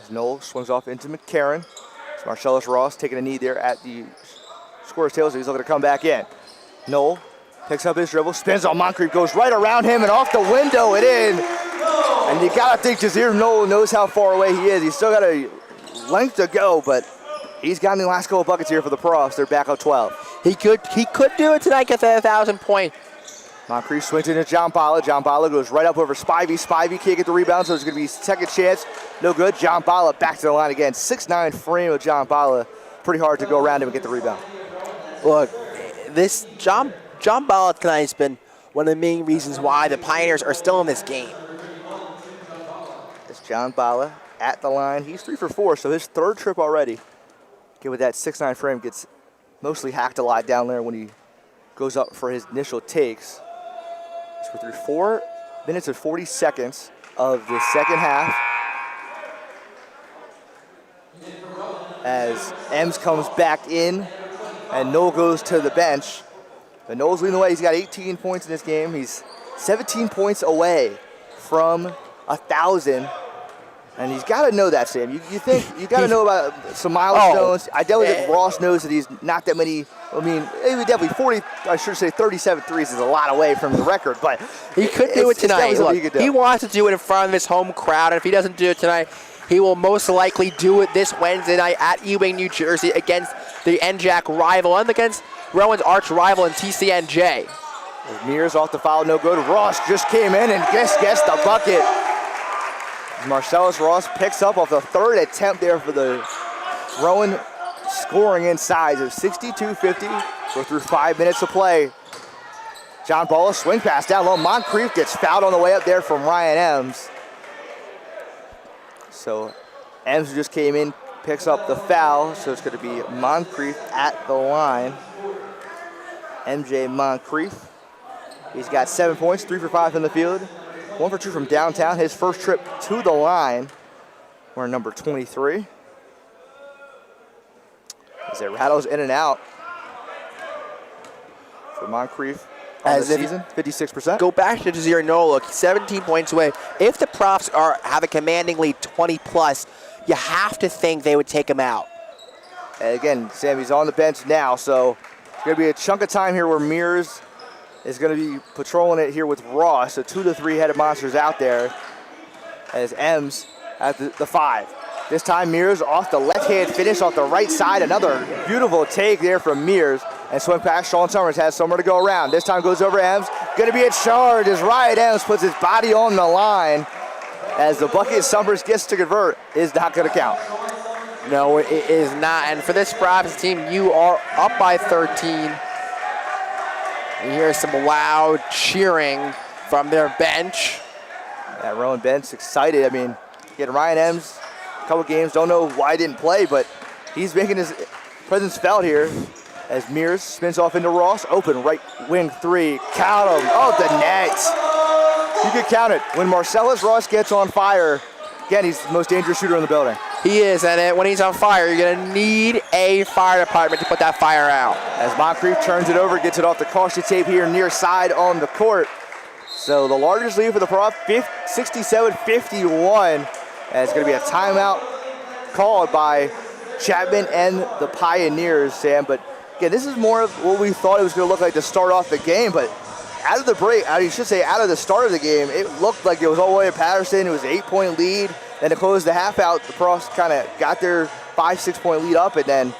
As Knoll swings off into McCarron. It's Marcellus Ross taking a knee there at the scorer's table, so he's looking to come back in. Knoll picks up his dribble, spins on Moncrief, goes right around him and off the window and in. And you gotta think Jazir Knoll knows how far away he is. He's still got a length to go, but he's gotten the last couple of buckets here for the Profs. They're back up 12. He could do it tonight, get that 1,000-point. Moncrief swings into John Bala. John Bala goes right up over Spivey. Spivey can't get the rebound, so it's gonna be 2nd chance. No good. John Bala back to the line again. 6'9" frame of John Bala. Pretty hard to go around him and get the rebound. Look, this John Bala tonight has been one of the main reasons why the Pioneers are still in this game. John Bala at the line. He's 3 for 4, so his 3rd trip already. Get with that 6'9" frame, gets mostly hacked a lot down there when he goes up for his initial takes. So we're through 4 minutes and 40 seconds of the second half. As Ems comes back in and Knoll goes to the bench. But Knoll's leading the way. He's got 18 points in this game. He's 17 points away from 1,000. And he's got to know that, Sam. You think you got to know about some milestones. I definitely think Ross knows that he's not that many. I mean, maybe definitely 40. I should say 37 threes is a lot away from the record, but he could do it tonight. Look, he wants to do it in front of his home crowd, and if he doesn't do it tonight, he will most likely do it this Wednesday night at Ewing, New Jersey, against the NJAC rival and against Rowan's arch rival in TCNJ. Mears off the foul, no good. Ross just came in and gets the bucket. Marcellus Ross picks up off the third attempt there for the Rowan, scoring inside of 62-50. We're through 5 minutes of play. John Balla swing pass down low. Moncrief gets fouled on the way up there from Ryan Ems. So Ems just came in, picks up the foul. So it's going to be Moncrief at the line. MJ Moncrief. He's got 7 points, 3 for 5 from the field. 1 for 2 from downtown. His first trip to the line. We're number 23. As it rattles in and out for Moncrief on the season, 56%. Go back to Jazeer Noah. Look, 17 points away. If the Profs have a commanding lead 20+, you have to think they would take him out. And again, Sammy's on the bench now, so it's going to be a chunk of time here where Mears is going to be patrolling it here with Ross. So 2 to 3 headed monsters out there as Ems at the 5. This time Mears off the left-hand finish off the right side. Another beautiful take there from Mears. And swing past Sean Summers, has somewhere to go around. This time goes over Ems. Going to be a charge as Ryan Ems puts his body on the line. As the bucket Summers gets to convert, is not going to count. No, it is not. And for this Profs team, you are up by 13. You hear some loud cheering from their bench. Yeah, Rowan bench excited. I mean, getting Ryan Ems a couple games. Don't know why he didn't play, but he's making his presence felt here as Mears spins off into Ross. Open right wing 3. Count him. Oh, the net. You can count it. When Marcellus Ross gets on fire, again, he's the most dangerous shooter in the building. He is, and when he's on fire, you're going to need a fire department to put that fire out. As Moncrief turns it over, gets it off the caution tape here near side on the court. So the largest lead for the Prof, 67-51. And it's going to be a timeout called by Chapman and the Pioneers, Sam. But again, this is more of what we thought it was going to look like to start off the game. But out of the break, I should say out of the start of the game, it looked like it was all the way to Paterson. It was an 8-point lead. Then to close the half out, the Profs kind of got their 5-6 point lead up, and then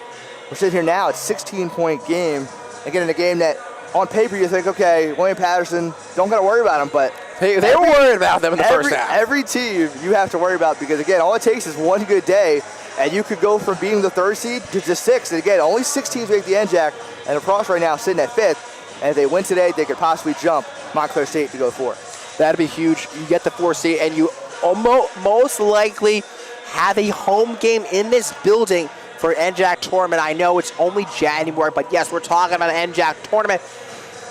we're sitting here now. It's a 16-point game. Again, in a game that on paper you think, okay, William Paterson, don't got to worry about them, but they were worried about them in the first half. Every team you have to worry about because, again, all it takes is one good day, and you could go from being the 3rd seed to the 6th. And again, only 6 teams make the NJAC, and the Profs right now sitting at 5th. And if they win today, they could possibly jump Montclair State to go 4th. That'd be huge. You get the 4th seed, and you most likely have a home game in this building for NJAC tournament. I know it's only January, but yes, we're talking about an NJAC tournament.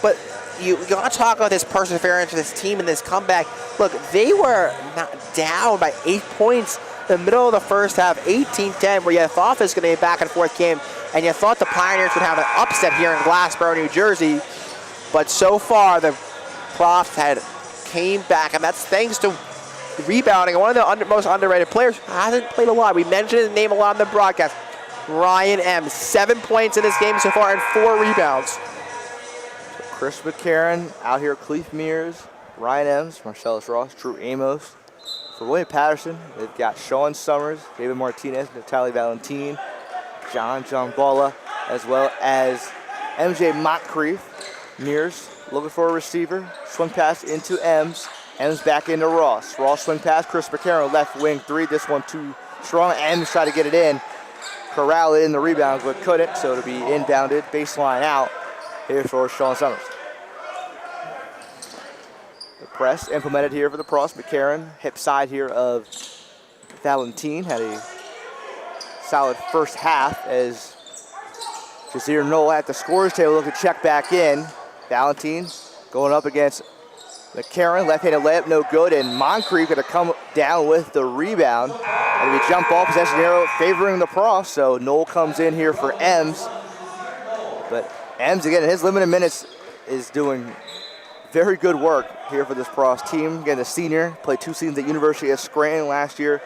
But you got to talk about this perseverance of this team and this comeback. Look, they were not down by 8 points in the middle of the first half, 18-10, where you thought this was going to be a back-and-forth game, and you thought the Pioneers would have an upset here in Glassboro, New Jersey. But so far, the Profs had came back, and that's thanks to rebounding. One of the most underrated players who hasn't played a lot. We mentioned his name a lot in the broadcast. Ryan Ems, 7 points in this game so far and 4 rebounds. So Chris McCarron out here, Cleef Mears, Ryan Ems, Marcellus Ross, Drew Amos. For William Paterson, they've got Sean Summers, David Martinez, Natalie Valentin, John Balla, as well as MJ Moncrief. Mears looking for a receiver, swing pass into Ems. Ems back into Ross. Ross swing pass, Chris McCarron, left wing 3. This one too strong. Ems tried to get it in. Corral it in the rebound, but couldn't, so it'll be inbounded, baseline out here for Sean Summers. The press implemented here for the Profs. McCarron, hip side here of Valentin, had a solid first half as Jazeer Noel at the scorers table looking to check back in. Valentin going up against McCarron, left-handed layup, no good, and Moncrief going to come down with the rebound. And we jump ball possession arrow favoring the Profs, so Noel comes in here for Ems. But Ems, again, in his limited minutes, is doing very good work here for this Pross team. Again, the senior played 2 seasons at University of Scranton last year.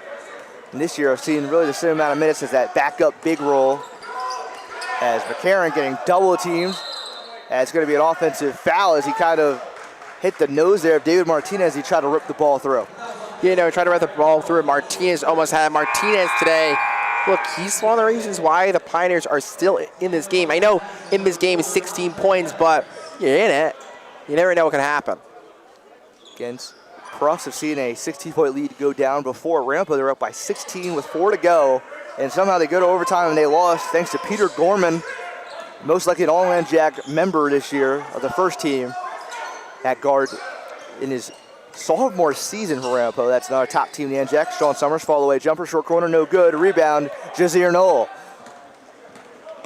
And this year I've seen really the same amount of minutes as that backup big role as McCarron getting double teamed. It's going to be an offensive foul as he kind of hit the nose there of David Martinez. He tried to rip the ball through. Tried to rip the ball through. Martinez almost had Martinez today. Look, he's one of the reasons why the Pioneers are still in this game. I know in this game is 16 points, but you're in it. You never know what can happen. Against Pross have seen a 16-point lead go down before. Rampa, they're up by 16 with 4 to go. And somehow they go to overtime and they lost thanks to Peter Gorman, most likely an All-NJAC member this year of the first team at guard in his sophomore season for Rampo. That's another top team in the NJAC. Sean Summers, fall away jumper, short corner, no good. Rebound, Jazeer Knoll.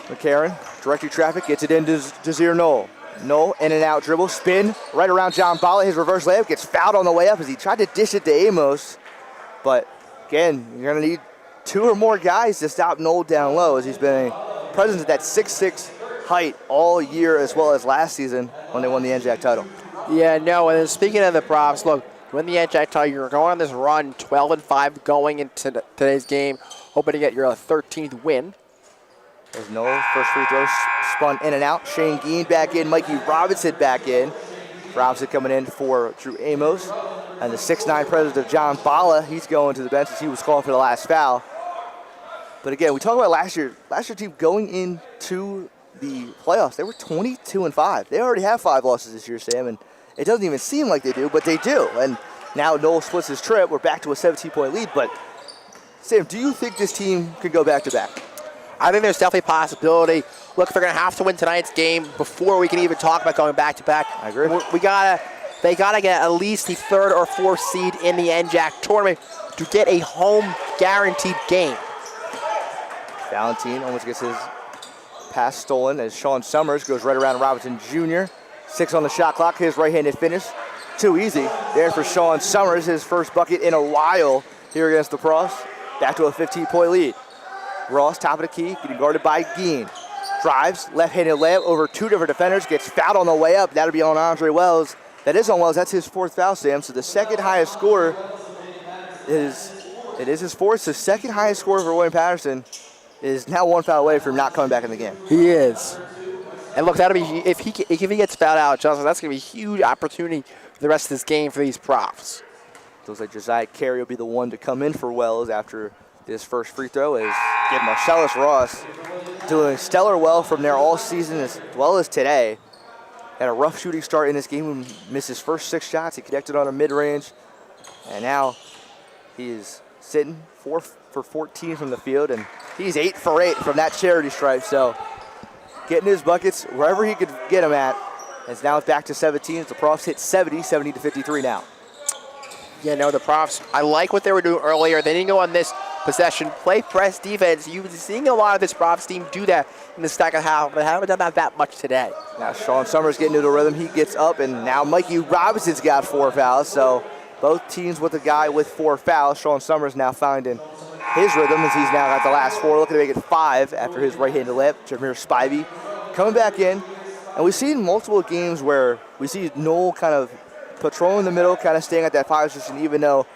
McCarron, directing traffic, gets it into Jazeer Knoll. Knoll, in and out dribble, spin, right around John Bala. His reverse layup gets fouled on the way up as he tried to dish it to Amos. But again, you're going to need 2 or more guys to stop Knoll down low, as he's been a presence at that 6'6" height all year, as well as last season when they won the NJAC title. Yeah, no, and then speaking of the props, look, win the NJAC title, you're going on this run, 12-5 going into today's game, hoping to get your 13th win. There's no first free throw, spun in and out. Shane Geen back in, Mikey Robinson back in. Robinson coming in for Drew Amos. And the 6'9" president of John Bala, he's going to the bench as he was called for the last foul. But again, we talk about last year team going into the playoffs, they were 22-5. They already have 5 losses this year, Sam, and it doesn't even seem like they do, but they do. And now Knoll splits his trip. We're back to a 17-point lead. But Sam, do you think this team could go back-to-back? I think there's definitely a possibility. Look, they're going to have to win tonight's game before we can even talk about going back-to-back. I agree. They gotta get at least the 3rd or 4th seed in the NJAC tournament to get a home guaranteed game. Valentine almost gets his pass stolen as Sean Summers goes right around Robinson Jr. 6 on the shot clock, his right-handed finish. Too easy there for Sean Summers, his first bucket in a while here against the Pross. Back to a 15-point lead. Ross, top of the key, getting guarded by Geen. Drives, left-handed layup over 2 different defenders, gets fouled on the way up. That'll be on Andre Wells. That is on Wells, that's his 4th foul, Sam. So the second highest scorer is his 4th. The second highest scorer for William Paterson is now 1 foul away from not coming back in the game. He is. And look, that'll be if he gets fouled out, Johnson, that's going to be a huge opportunity for the rest of this game for these profs. Looks like Josiah Carey will be the one to come in for Wells after this first free throw, is get Marcellus Ross doing stellar well from there all season as well as today. Had a rough shooting start in this game, missed his first 6 shots. He connected on a mid-range, and now he is sitting 4 for 14 from the field, and he's 8 for 8 from that charity stripe. So getting his buckets wherever he could get them at. As now it's back to 17. The Profs hit 70-53 now. Yeah, no, the Profs, I like what they were doing earlier. They didn't go on this possession, play press defense. You've been seeing a lot of this Profs team do that in the second half, but they haven't done that much today. Now Sean Summers getting into the rhythm. He gets up, and now Mikey Robinson's got 4 fouls. So both teams with a guy with 4 fouls. Sean Summers now finding his rhythm as he's now got the last 4, looking to make it 5 after his right-handed layup. Jameer Spivey coming back in. And we've seen multiple games where we see Knoll kind of patrolling the middle, kind of staying at that 5 position, even though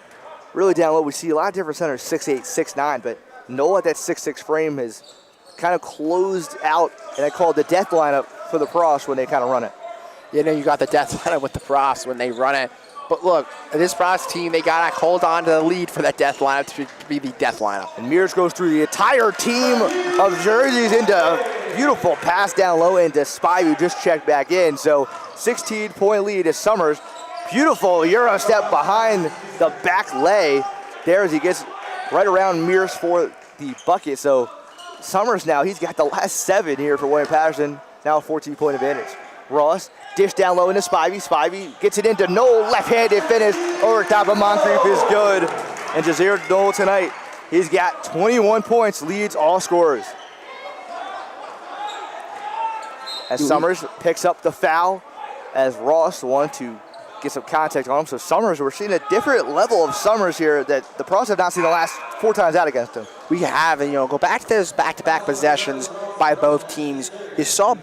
really down low we see a lot of different centers, 6'8", 6'9", but Knoll at that 6'6" frame has kind of closed out, and I call it the death lineup for the Profs when they kind of run it. You know, you got the death lineup with the Profs when they run it. But look, this Profs team, they got to hold on to the lead for that death lineup to be the death lineup. And Mears goes through the entire team of jerseys into a beautiful pass down low into Spivey, who just checked back in. So 16-point lead is Summers. Beautiful Euro step behind the back lay there as he gets right around Mears for the bucket. So Summers now, he's got the last 7 here for William Paterson. Now a 14-point advantage. Ross, dish down low into Spivey. Spivey gets it into Knoll, left-handed finish over top of Moncrief is good. And Jazeer Knoll tonight, he's got 21 points, leads all scorers. As Summers picks up the foul, as Ross wants to get some contact on him. So Summers, we're seeing a different level of Summers here that the Pros have not seen the last 4 times out against him. we have, and go back to those back-to-back possessions by both teams. You saw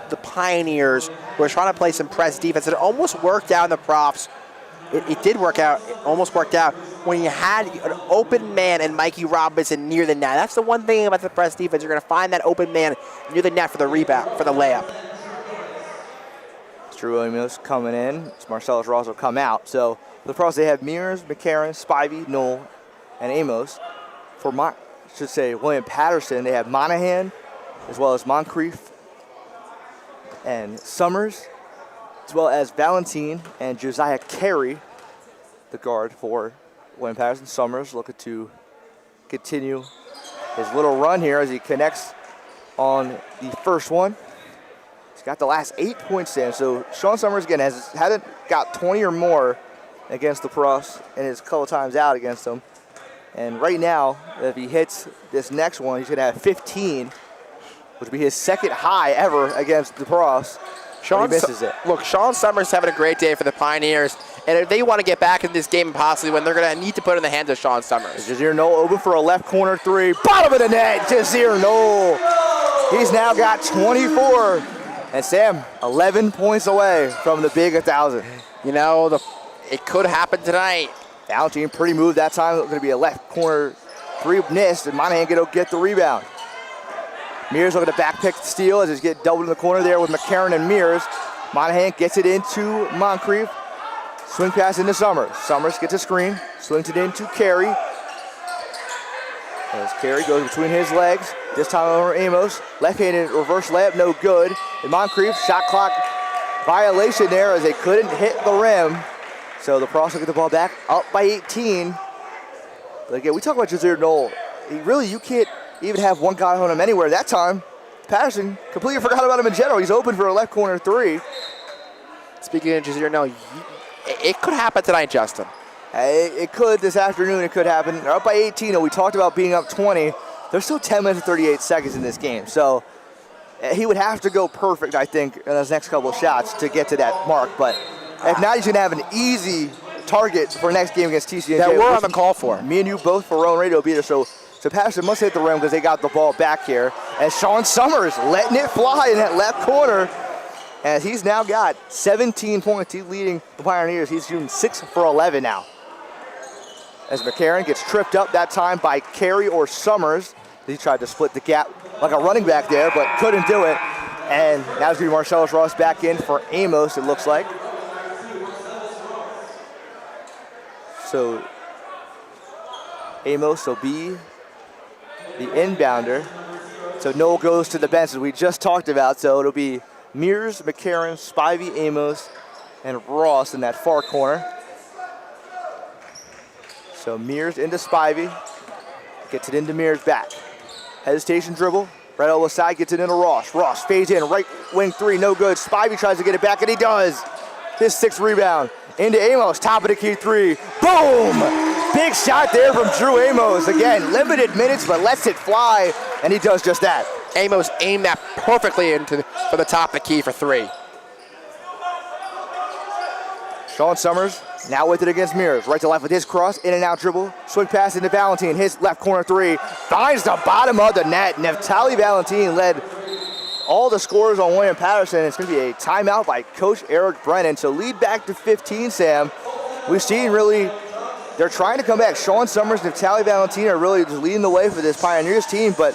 the Pioneers were trying to play some press defense. It almost worked out in the props. It did work out. It almost worked out when you had an open man and Mikey Robinson near the net. That's the one thing about the press defense. You're going to find that open man near the net for the rebound, for the layup. Drew Amos coming in. Marcellus Ross will come out. So for the pros, they have Mears, McCarron, Spivey, Knoll, and Amos. For William Paterson, they have Monahan, as well as Moncrief and Summers, as well as Valentine and Josiah Carey, the guard for William Paterson. Summers looking to continue his little run here as he connects on the first one. He's got the last 8 points in. So Sean Summers, again, hasn't got 20 or more against the Profs in his couple times out against them. And right now, if he hits this next one, he's going to have 15, which would be his second high ever against the Profs. He misses it. Look, Sean Summers having a great day for the Pioneers, and if they want to get back in this game and possibly win, they're going to need to put it in the hands of Sean Summers. Jazeer Knoll open for a left corner three. Bottom of the net, Jazeer Knoll. He's now got 24. And Sam, 11 points away from the big 1,000. It could happen tonight. Valentine pretty moved that time. It's going to be a left corner three missed, and Monahan going to get the rebound. Mears looking to back pick the steal as he's getting doubled in the corner there with McCarron and Mears. Monahan gets it into Moncrief. Swing pass into Summers. Summers gets a screen, swings it into Carey. As Carey goes between his legs, this time over Amos. Left-handed reverse layup, no good. And Moncrief, shot clock violation there as they couldn't hit the rim. So the Profs will get the ball back, up by 18. But again, we talk about Jazeer Knoll. You can't even have one guy on him anywhere. That time, Paterson completely forgot about him in general. He's open for a left corner three. Speaking of Jazeer Knoll, it could happen tonight, Justin. It could this afternoon. It could happen. They're up by 18, and we talked about being up 20. There's still 10 minutes and 38 seconds in this game. So he would have to go perfect, I think, in those next couple of shots to get to that mark. But if not, he's going to have an easy target for next game against TCNJ. That we're on the call for. Me and you both for Rowan Radio will be there. So Paterson must hit the rim because they got the ball back here. And Sean Summers letting it fly in that left corner. And he's now got 17 points. He's leading the Pioneers. He's shooting 6 for 11 now. As McCarron gets tripped up that time by Carey or Summers. He tried to split the gap like a running back there, but couldn't do it. And now it's going to be Marcellus Ross back in for Amos, it looks like. So Amos will be the inbounder. So Knoll goes to the bench as we just talked about. So it'll be Mears, McCarron, Spivey, Amos, and Ross in that far corner. So Mears into Spivey, gets it into Mears back. Hesitation dribble, right elbow side, gets it into Ross. Ross fades in, right wing three, no good. Spivey tries to get it back, and he does. His 6th rebound. Into Amos, top of the key three. Boom! Big shot there from Drew Amos. Again, limited minutes, but lets it fly, and he does just that. Amos aimed that perfectly for the top of the key for 3. Sean Summers now with it against Mears. Right to left with his cross, in and out dribble. Swing pass into Valentine, his left corner three. Finds the bottom of the net. Neftali Valentine led all the scorers on William Paterson. It's going to be a timeout by Coach Eric Brennan. So lead back to 15, Sam. We've seen really, they're trying to come back. Sean Summers and Neftali Valentine are really just leading the way for this Pioneers team. But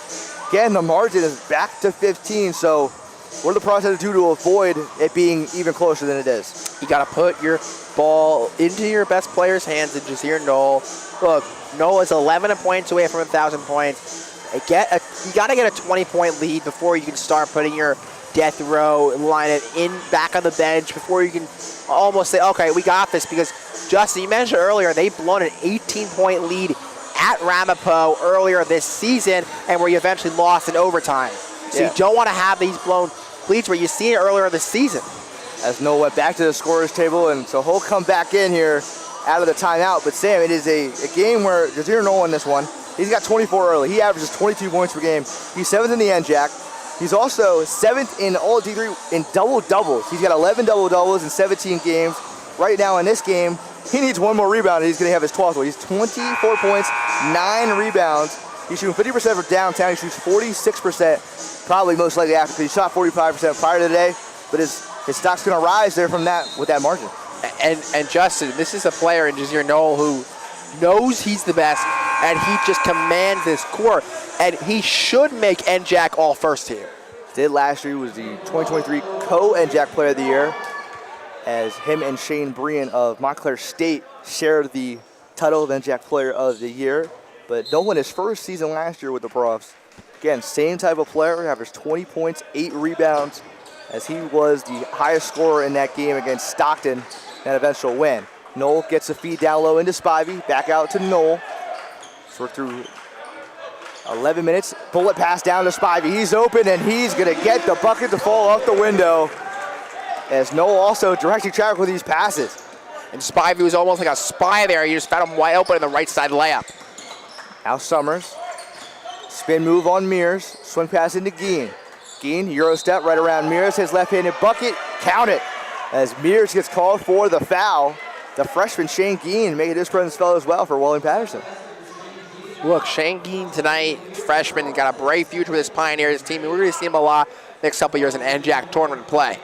again, the margin is back to 15. So what do the Pros have to do to avoid it being even closer than it is? You got to put your ball into your best player's hands, and Jazeer Knoll. Look, Knoll is 11 points away from 1,000 points. You got to get a 20-point lead before you can start putting your death row lineup back on the bench, before you can almost say, okay, we got this. Because, Justin, you mentioned earlier, they've blown an 18-point lead at Ramapo earlier this season, and where you eventually lost in overtime. So you don't want to have these blown leads where you see it earlier this season. As Knoll went back to the scorer's table, and so he'll come back in here out of the timeout. But Sam, it is a game where Jazeer Knoll in this one. He's got 24 early. He averages 22 points per game. He's 7th in the NJAC. He's also 7th in all D3 in double-doubles. He's got 11 double-doubles in 17 games. Right now in this game, he needs one more rebound, and he's going to have his 12th one. He's 24 points, 9 rebounds. He's shooting 50% from downtown. He shoots 46%, probably most likely after, because he shot 45% prior to today. But his stock's going to rise there from that with that margin. And Justin, this is a player in Jazir Knoll who knows he's the best, and he just commands this court. And he should make NJAC all first team. Did last year. He was the 2023 co-NJAC Player of the Year, as him and Shane Brian of Montclair State shared the title of NJAC Player of the Year. But Nolan, his first season last year with the Profs. Again, same type of player, averaged 20 points, 8 rebounds, as he was the highest scorer in that game against Stockton, that eventual win. Knoll gets a feed down low into Spivey, back out to Knoll. So we're through 11 minutes, bullet pass down to Spivey. He's open, and he's gonna get the bucket to fall off the window, as Knoll also directing traffic with these passes. And Spivey was almost like a spy there. You just found him wide open in the right side layup. Now Summers, spin move on Mears, swing pass into Geen. Geen, Euro step right around Mears, his left-handed bucket, count it. As Mears gets called for the foul, the freshman Shane Geen making his presence felt as well for William Paterson. Look, Shane Geen tonight, freshman, got a bright future with this Pioneers team. We're going to see him a lot next couple years in NJAC tournament play.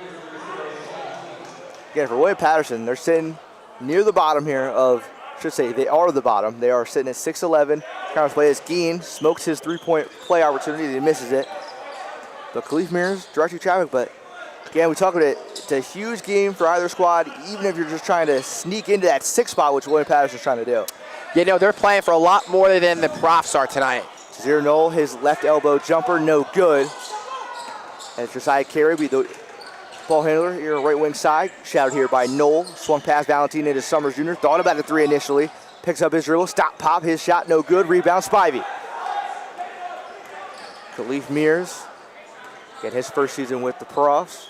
Again, for William Paterson, they're sitting near the bottom here of, I should say, they are the bottom. They are sitting at 6'11". Conference play as Geen smokes his three-point play opportunity. He misses it. But Khalif Mears directing traffic, but again, we talk about it. It's a huge game for either squad, even if you're just trying to sneak into that sixth spot, which William Paterson's trying to do. You know, they're playing for a lot more than the Profs are tonight. Jazir Knoll, his left elbow jumper, no good. As Josiah Carey be the ball handler here, right wing side. Shouted here by Knoll. Swung past Valentine into Summers Jr. Thought about a three initially. Picks up his dribble. Stop, pop, his shot, no good. Rebound, Spivey. Khalif Mears, get his first season with the Profs.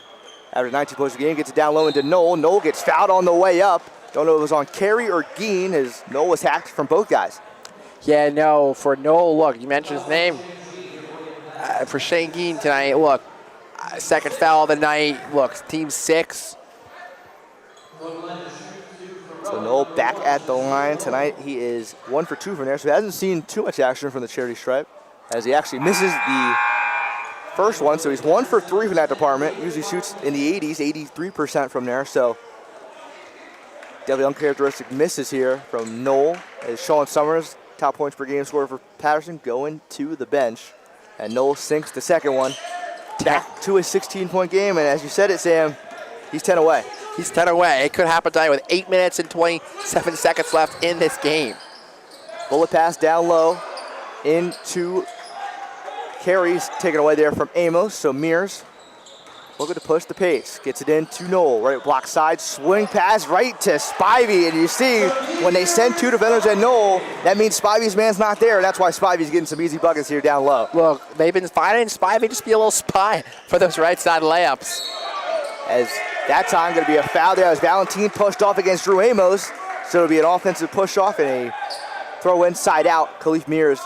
After 19 points a game, gets it down low into Knoll. Knoll gets fouled on the way up. Don't know if it was on Carey or Geen, as Knoll was hacked from both guys. Yeah, no, for Knoll, look, you mentioned his name. For Shane Geen tonight, look, second foul of the night. Look, team 6. So Knoll back at the line tonight. He is 1 for 2 from there, so he hasn't seen too much action from the charity stripe, as he actually misses the first one. So he's 1 for 3 from that department. Usually shoots in the 80s, 83% from there. So definitely uncharacteristic misses here from Knoll. As Sean Summers, top points per game scorer for Paterson, going to the bench. And Knoll sinks the second one. Back to a 16-point game, and as you said it, Sam, he's 10 away. He's 10 away. It could happen tonight with 8 minutes and 27 seconds left in this game. Bullet pass down low into Carey's taken away there from Amos. So Mears looking to push the pace. Gets it in to Knoll. Right block side. Swing pass right to Spivey. And you see when they send 2 defenders at Knoll, that means Spivey's man's not there. And that's why Spivey's getting some easy buckets here down low. Look, they've been finding Spivey just be a little spy for those right side layups. As that time going to be a foul there as Valentine pushed off against Drew Amos. So it'll be an offensive push off and a throw inside out. Khalif Mears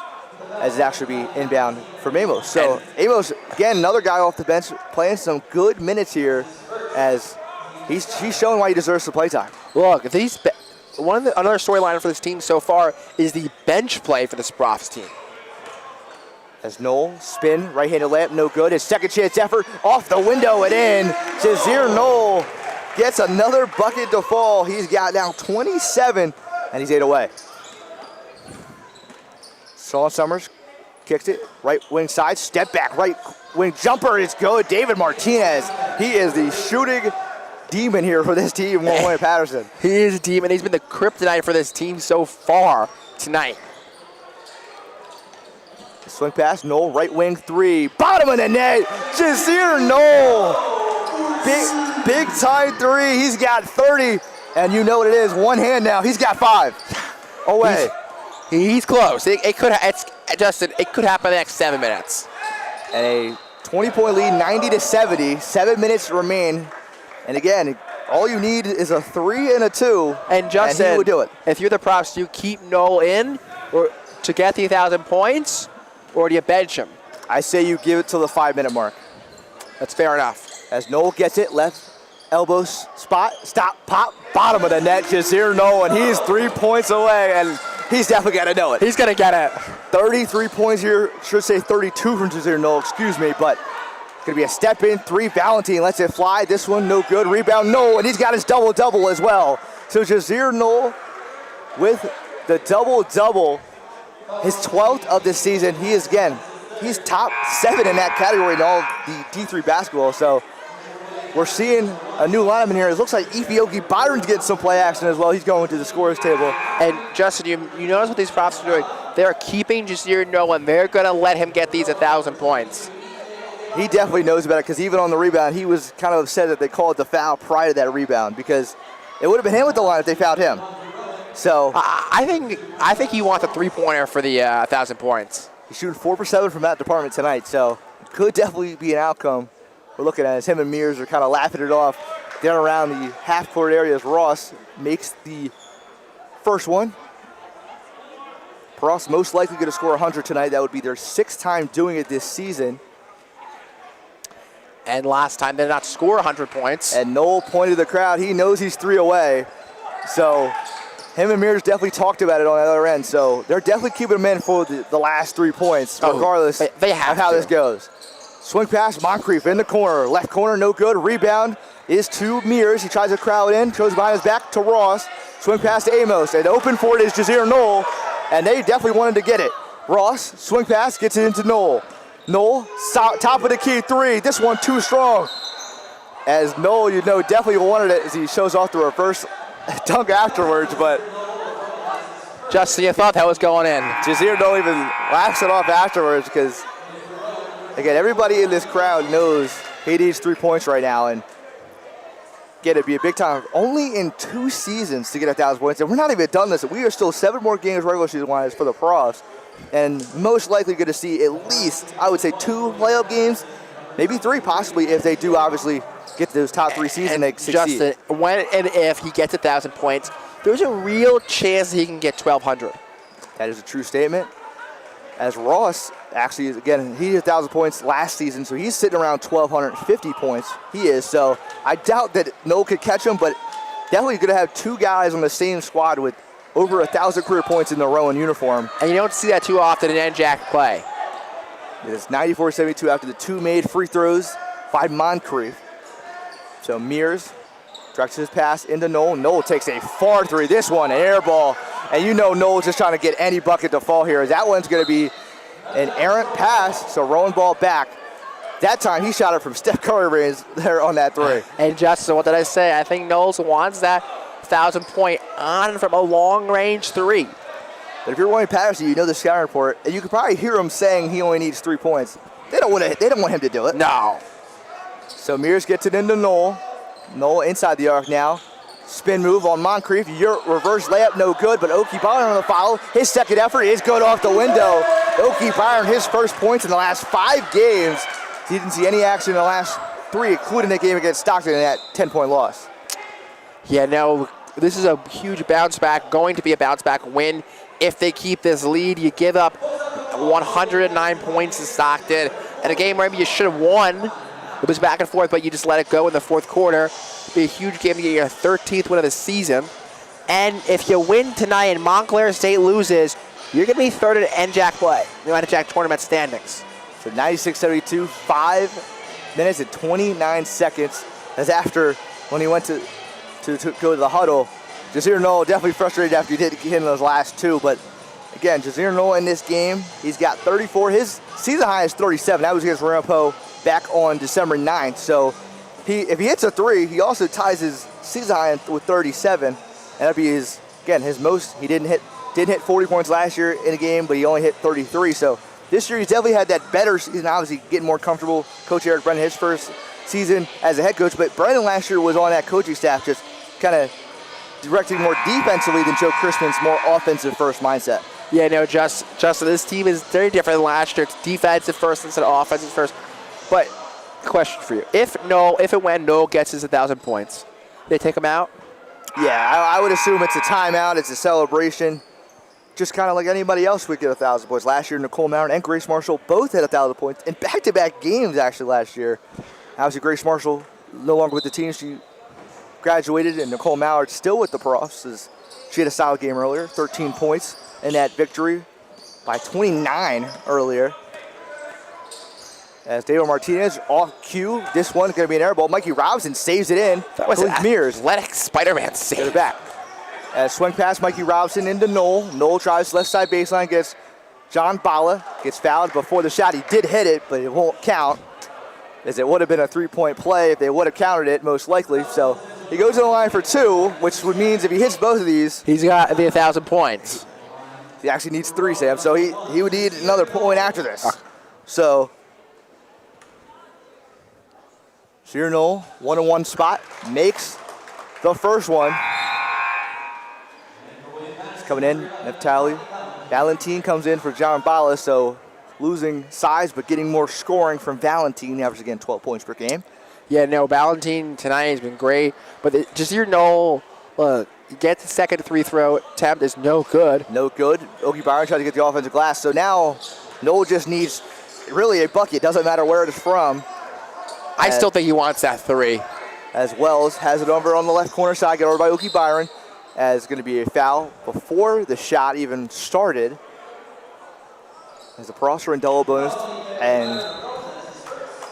as it actually be inbound from Amos. So Amos, again, another guy off the bench playing some good minutes here as he's showing why he deserves the play time. Look, another storyline for this team so far is the bench play for this Profs team. As Knoll, spin, right-handed layup, no good. His second chance effort, off the window and in. Jazir Knoll gets another bucket to fall. He's got now 27, and he's 8 away. Sean Summers kicks it, right wing side, step back, right wing jumper is good. David Martinez, he is the shooting demon here for this team, William Paterson. He is a demon. He's been the kryptonite for this team so far tonight. Swing pass, Knoll, right wing 3, bottom of the net, Jazir Knoll. Big time 3, he's got 30, and you know what it is, one hand now, he's got 5 away. He's close. It could happen in the next 7 minutes. And a 20-point lead, 90-70, 7 minutes remain. And again, all you need is a 3 and a 2, and Justin, he would do it. If you're the Profs, do you keep Knoll in or to get the 1,000 points, or do you bench him? I say you give it to the 5-minute mark. That's fair enough. As Knoll gets it, left elbow spot, stop, pop, bottom of the net, Jazir Knoll, and he's 3 points away, and he's definitely got to know it. He's going to get it. 33 points here. Should say 32 from Jazir Knoll, excuse me, but going to be a step in three. Valentine lets it fly. This one no good. Rebound Knoll, and he's got his double-double as well. So Jazir Knoll with the double-double, his 12th of the season. He's top 7 in that category in all the D3 basketball. So we're seeing a new lineman here. It looks like Ethiopi Byron's getting some play action as well. He's going to the scorer's table. And Justin, you notice what these profs are doing? They're keeping Jazir Knoll, and they're going to let him get these 1,000 points. He definitely knows about it, because even on the rebound, he was kind of upset that they called the foul prior to that rebound, because it would have been him with the line if they fouled him. So I think he wants a three-pointer for the 1,000 points. He's shooting 4 for 7 from that department tonight, so could definitely be an outcome we're looking at as him and Mears are kind of laughing it off down around the half-court area as Ross makes the first one. Ross most likely going to score 100 tonight. That would be their 6th time doing it this season. And last time they did not score 100 points. And Knoll pointed to the crowd. He knows he's 3 away. So him and Mears definitely talked about it on the other end. So they're definitely keeping him in for the last 3 points, regardless they have of how this goes. Swing pass, Moncrief in the corner. Left corner, no good. Rebound is to Mears. He tries to crowd in, throws behind his back to Ross. Swing pass to Amos. And open for it is Jazir Knoll. And they definitely wanted to get it. Ross, swing pass, gets it into Knoll. Knoll, top of the key 3. This one too strong. As Knoll, definitely wanted it as he shows off the reverse dunk afterwards, but Justin, you thought that was going in. Jazir Knoll even laughs it off afterwards, because, again, everybody in this crowd knows he needs 3 points right now, and it'd be a big time. Only in 2 seasons to get 1,000 points, and we're not even done this. We are still 7 more games regular season-wise for the Profs, and most likely going to see at least, I would say, 2 layup games, maybe 3 possibly, if they do obviously get to those top 3 seasons and they succeed. Justin, when and if he gets 1,000 points, there's a real chance he can get 1,200. That is a true statement. As Ross actually is, again, he had 1,000 points last season, so he's sitting around 1,250 points. He is, so I doubt that Knoll could catch him, but definitely going to have 2 guys on the same squad with over 1,000 career points in the Rowan uniform. And you don't see that too often in NJAC play. It is 94-72 after the 2 made free throws by Moncrief. So Mears directs his pass into Knoll. Knoll takes a far 3. This one, air ball. And Knoll's just trying to get any bucket to fall here. That one's going to be an errant pass, so Rowan ball back. That time he shot it from Steph Curry range there on that 3. And Justin, what did I say? I think Knowles wants that 1,000-point on from a long-range 3. But if you're Rowan Paterson, the scouting report, and you could probably hear him saying he only needs 3 points. They don't want him to do it. No. So Mears gets it into Knoll. Knoll inside the arc now. Spin move on Moncrief. Your reverse layup, no good, but Oki Byron on the foul. His second effort is good off the window. Oki Byron, his first points in the last 5 games. He didn't see any action in the last 3, including that game against Stockton and that 10-point loss. Yeah, no, this is a huge bounce back, going to be a bounce back win. If they keep this lead, you give up 109 points to Stockton. And a game where maybe you should have won. It was back and forth, but you just let it go in the 4th quarter. It'll be a huge game to get your 13th win of the season. And if you win tonight and Montclair State loses, you're going to be 3rd in NJAC play, the NJAC tournament standings. So 96-72, 5 minutes and 29 seconds. As after when he went to go to the huddle, Jazir Knoll definitely frustrated after he did hit in those last 2. But again, Jazir Knoll in this game, he's got 34. His season high is 37. That was against Rampo back on December 9th. So if he hits a 3, he also ties his season high with 37. And that'd be his most. He didn't hit 40 points last year in a game, but he only hit 33. So this year he's definitely had that better season, obviously getting more comfortable. Coach Eric Brennan, his first season as a head coach, but Brennan last year was on that coaching staff just kind of directing more defensively than Joe Crispin's more offensive first mindset. Yeah, no, Justin, this team is very different than last year. It's defensive first instead of offensive first. But question for you: if and when Knoll gets his 1,000 points, they take him out? Yeah, I would assume it's a timeout. It's a celebration. Just kind of like anybody else would get 1,000 points. Last year, Nicole Maurin and Grace Marshall both had 1,000 points in back-to-back games actually last year. Obviously, Grace Marshall no longer with the team. She graduated, and Nicole Mallard still with the Profs. She had a solid game earlier, 13 points in that victory by 29 earlier. As David Martinez off cue, this one's going to be an air ball. Mikey Robinson saves it in. That was an athletic Spider-Man Get save. it back. As swing pass, Mikey Robinson into Knoll. Knoll drives left side baseline, gets John Bala, gets fouled before the shot. He did hit it, but it won't count, as it would have been a three-point play if they would have counted it, most likely. So he goes to the line for 2, which would means if he hits both of these, he's got the 1,000 points. he actually needs 3, Sam. So he would need another point after this. So Jazir Knoll, 1-on-1 spot, makes the first one. He's coming in, Neftali. Valentin comes in for John Bala, so losing size but getting more scoring from Valentin. He averages again 12 points per game. Yeah, no, Valentin tonight has been great, but Jazir Knoll, gets the second free throw attempt is no good. No good. Okie Byron tries to get the offensive glass, so now Knoll just needs really a bucket. Doesn't matter where it is from. I still think he wants that 3. As Wells has it over on the left corner side, get over by Okie Byron. As going to be a foul before the shot even started. As the Pros are in double bonus, and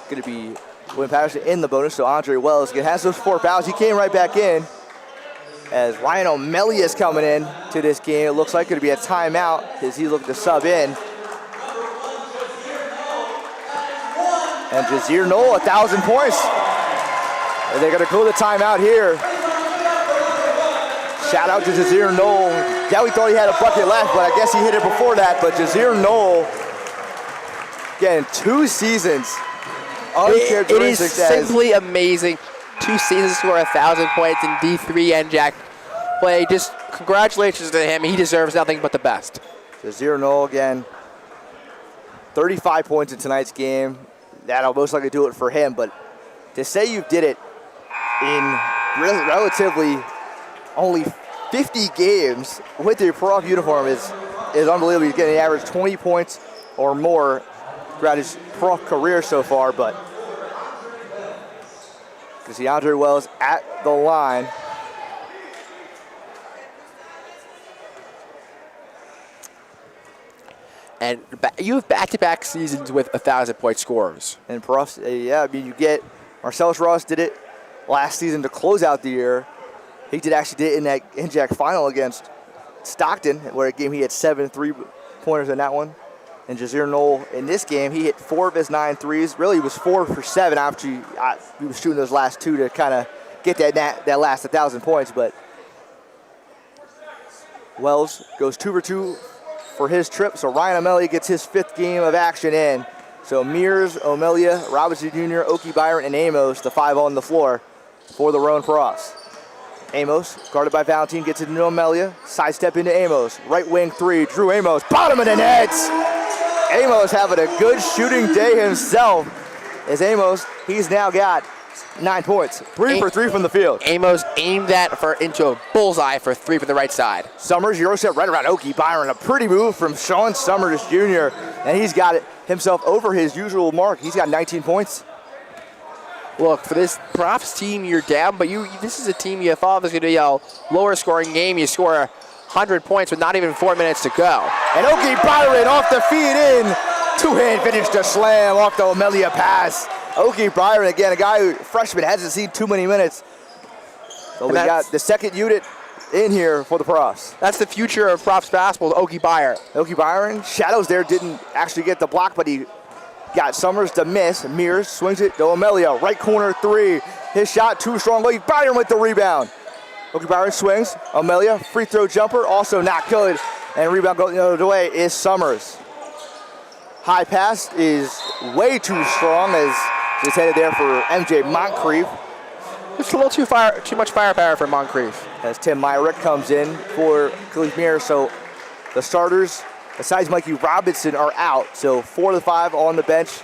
going to be William Paterson in the bonus, so Andre Wells has those 4 fouls. He came right back in. As Ryan O'Malley is coming in to this game, it looks like going to be a timeout as he's looking to sub in. And Jazir Knoll, 1,000 points. And they're going to call the timeout here. Shout out to Jazir Knoll. Yeah, we thought he had a bucket left, but I guess he hit it before that. But Jazir Knoll, again, 2 seasons. It is simply amazing. 2 seasons to score 1,000 points in D3 NJAC play. Just congratulations to him. He deserves nothing but the best. Jazir Knoll again, 35 points in tonight's game. That'll most likely do it for him. But to say you did it in relatively only 50 games with your prof uniform is unbelievable. He's getting an average 20 points or more throughout his prof career so far. But you see Andre Wells at the line. And you have back-to-back seasons with 1,000-point scorers. And profs, yeah, I mean, you get Marcellus Ross did it last season to close out the year. He did in that NJAC final against Stockton, where a game he had 7 3-pointers in that one. And Jazir Knoll in this game, he hit 4 of his 9 threes. Really, he was 4 for 7 after he was shooting those last 2 to kind of get that last 1,000 points. But Wells goes 2 for 2 for his trip. So Ryan O'Malley gets his 5th game of action in. So Mears, O'Melia, Robinson Jr., Okie Byron, and Amos, the 5 on the floor for the Rowan Pros. Amos, guarded by Valentin, gets it into O'Melia. Sidestep into Amos. Right wing 3, Drew Amos, bottom of the net. Amos having a good shooting day himself. As Amos, he's now got 9 points. 3 for 3 from the field. Amos aimed that into a bullseye for 3 from the right side. Summers, Euro set right around Okie Byron. A pretty move from Sean Summers Jr. And he's got it himself over his usual mark. He's got 19 points. Look, for this Profs team, you're down, but this is a team you thought was going to be a lower scoring game. You score 100 points with not even 4 minutes to go. And Okie Byron off the feed in. 2-hand finish to slam off the O'Melia pass. Okie Byron, again, a guy who, freshman, hasn't seen too many minutes. So we got the second unit in here for the Profs. That's the future of Profs basketball, Okie Byron. Okie Byron, shadows there, didn't actually get the block, but he got Summers to miss. Mears swings it to O'Melia, right corner 3. His shot too strong. Okie Byron with the rebound. Okie Byron swings. O'Melia, free throw jumper, also not good. And rebound going the other way is Summers. High pass is way too strong as he's headed there for MJ Moncrief. It's a little too much firepower for Moncrief. As Tim Myrick comes in for Khalif Mears. So the starters, besides Mikey Robinson, are out. So 4 of the 5 on the bench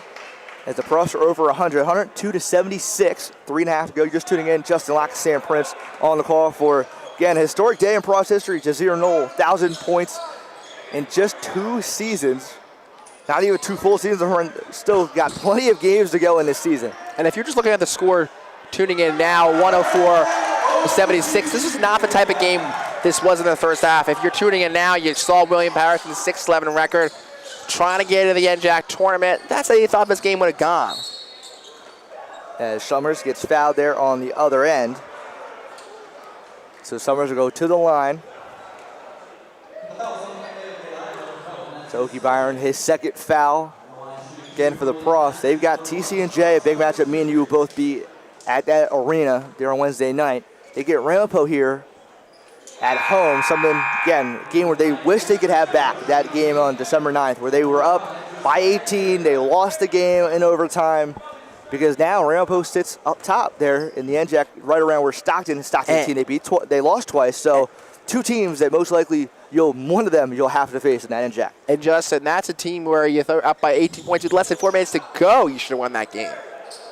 as the Profs are over 100. 102-76, 3.5 to go. You're just tuning in. Justin Locke, Sam Prince on the call for, again, a historic day in Profs history. Jazir Knoll, 1,000 points in just 2 seasons. Not even 2 full seasons. Still got plenty of games to go in this season. And if you're just looking at the score, tuning in now, 104-76. This is not the type of game this wasn't the first half. If you're tuning in now, you saw William Paterson's 6-11 record, trying to get into the NJAC tournament. That's how you thought this game would have gone. As Summers gets fouled there on the other end. So Summers will go to the line. So Oki Byron, his second foul. Again for the Profs. They've got TC and J, a big matchup me and you will both be at that arena there on Wednesday night. They get Ramapo here at home. Something, again, a game where they wish they could have back that game on December 9th, where they were up by 18. They lost the game in overtime because now Ramapo sits up top there in the NJAC, right around where Stockton team they lost twice. So two teams that most likely one of them you'll have to face in that NJAC. And Justin, that's a team where you throw up by 18 points with less than 4 minutes to go. You should have won that game.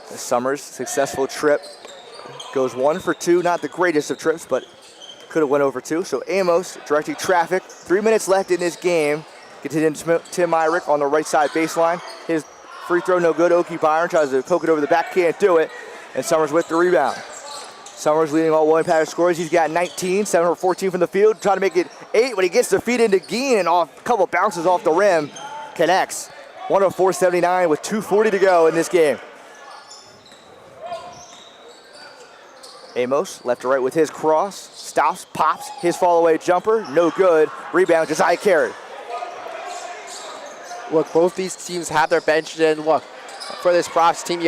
Summers' successful trip goes 1 for 2. Not the greatest of trips, but could have went over 2. So Amos directing traffic. 3 minutes left in this game. Gets it into Tim Myrick on the right side baseline. His free throw no good. Oki Byron tries to poke it over the back, can't do it. And Summers with the rebound. Summers leading all William Paterson scores. He's got 19, 7 for 14 from the field. Trying to make it 8 when he gets the feed into Geen and a couple bounces off the rim. Connects. 104-79 with 2:40 to go in this game. Amos, left to right with his cross. Stops, pops, his fall-away jumper. No good. Rebound, Josiah Carey. Look, both these teams have their benches in. Look, for this Profs team,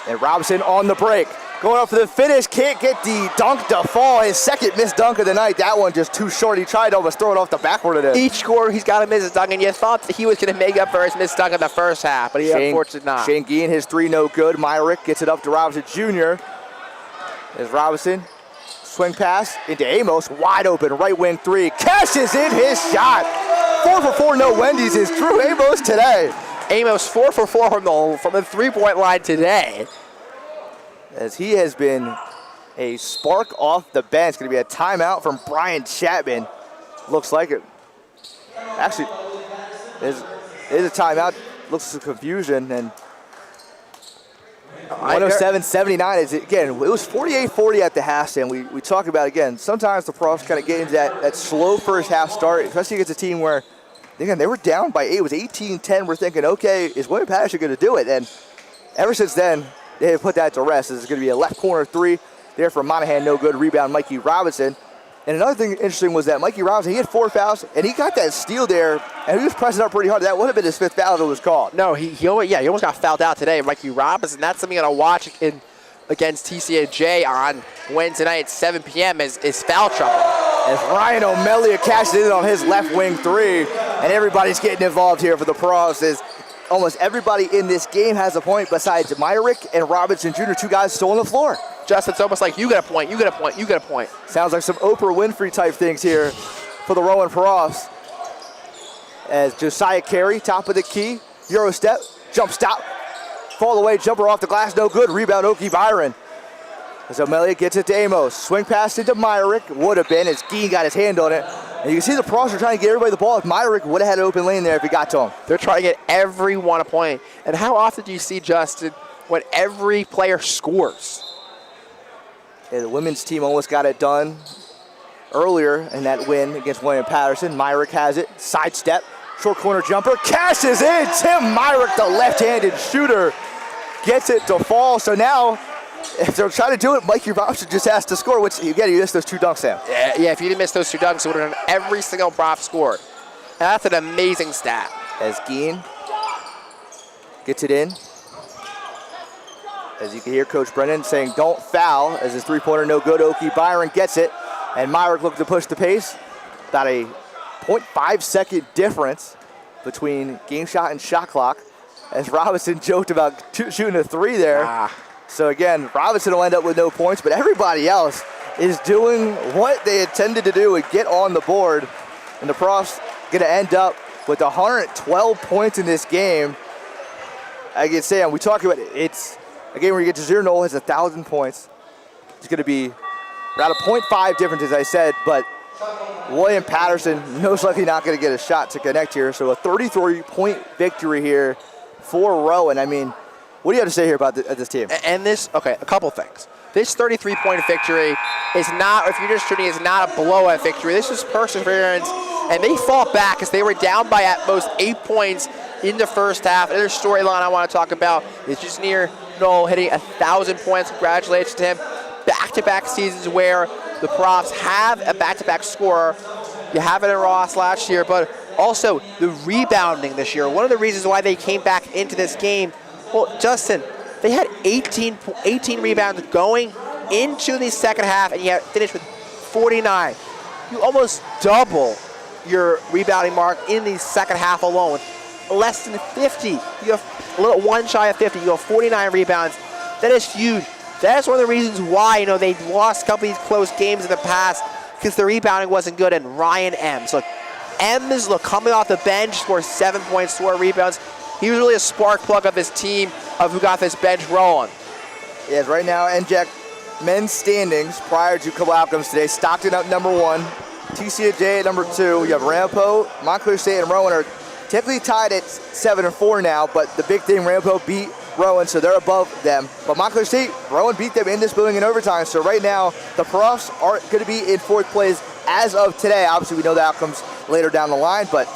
And Robinson on the break. Going up for the finish, can't get the dunk to fall. His second missed dunk of the night. That one just too short. He tried to almost throw it off the backboard of it. Each score, he's got to miss his dunk, and you thought that he was going to make up for his missed dunk in the first half, but he unfortunately not. Shane Geen, his 3 no good. Myrick gets it up to Robinson Jr. As Robinson, swing pass into Amos, wide open, right wing 3. Cashes in his shot. 4 for 4, no Wendy's is Drew Amos today. Amos 4 for 4 from the three-point line today. As he has been a spark off the bench. Going to be a timeout from Brian Chapman. Looks like it. Actually, is a timeout. Looks like confusion. And 107-79 is, again, it was 48-40 at the half, and we talk about, again, sometimes the Profs kind of get into that slow first half start, especially against a team where, again, they were down by 8. It was 18-10. We're thinking, okay, is William Paterson going to do it? And ever since then, they have put that to rest. This is going to be a left corner 3 there for Monahan, no good. Rebound, Mikey Robinson. And another thing interesting was that Mikey Robinson, he had 4 fouls, and he got that steal there, and he was pressing up pretty hard. That would have been his 5th foul if it was called. No, he almost got fouled out today, Mikey Robinson. That's something I'm going to watch against TCJ on Wednesday night at 7 p.m. is foul trouble. As Ryan O'Melia cashes in on his left wing 3, and everybody's getting involved here for the Pros. As almost everybody in this game has a point besides Myrick and Robinson Jr., 2 guys still on the floor. Just, it's almost like you get a point, you get a point, you get a point. Sounds like some Oprah Winfrey type things here for the Rowan Profs. As Josiah Carey, top of the key, Euro step, jump stop, fall away, jumper off the glass, no good. Rebound, Oki Byron. As O'Melia gets it to Amos, swing pass into Myrick, would have been as Geen got his hand on it. And you can see the Profs are trying to get everybody the ball. If Myrick would have had an open lane there if he got to him. They're trying to get everyone a point. And how often do you see, Justin, when every player scores? Yeah, the women's team almost got it done earlier in that win against William Paterson. Myrick has it, sidestep, short corner jumper, cashes in. Tim Myrick, the left-handed shooter, gets it to fall. So now, if they're trying to do it, Mikey Robinson just has to score, which, again, you missed those 2 dunks, Sam. Yeah, if you didn't miss those 2 dunks, it would have done every single Prof scored. And that's an amazing stat. As Geen gets it in. As you can hear Coach Brennan saying, don't foul, as his 3-pointer no good. Oki Byron gets it, and Myrick looking to push the pace. About a 0.5-second difference between game shot and shot clock, as Robinson joked about shooting a 3 there. So again, Robinson will end up with no points, but everybody else is doing what they intended to do and get on the board. And the Profs going to end up with 112 points in this game. I can say, we talk about it, it's a game where you get Jazeer Knoll has 1,000 points. It's going to be around a 0.5 difference, as I said, but William Paterson most likely not going to get a shot to connect here. So a 33-point victory here for Rowan. I mean, what do you have to say here about this team? And this, okay, a couple things. this 33-point victory is not, if you're just shooting, is not a blowout victory. This is perseverance, and they fought back as they were down by at most 8 points in the first half. Another storyline I want to talk about is just near Noel hitting 1,000 points. Congratulations to him. Back-to-back seasons where the Profs have a back-to-back scorer. You have it in Ross last year, but also the rebounding this year. One of the reasons why they came back into this game, well, Justin, they had 18 rebounds going into the second half, and you finished with 49. You almost double your rebounding mark in the second half alone. Less than 50. You have a little one shy of 50. You have 49 rebounds. That is huge. That is one of the reasons why they lost a couple of these close games in the past, because the rebounding wasn't good. And Ryan Ems, coming off the bench, scored 7 points, 4 rebounds. He was really a spark plug of his team, of who got this bench rolling. Yes, right now, NJAC men's standings prior to couple outcomes today. Stockton up number 1, TCJ at number 2. You have Ramapo, Montclair State, and Rowan are technically tied at 7 and 4 now, but the big thing, Ramapo beat Rowan, so they're above them. But Montclair State, Rowan beat them in this building in overtime, so right now the Profs aren't going to be in 4th place as of today. Obviously, we know the outcomes later down the line, but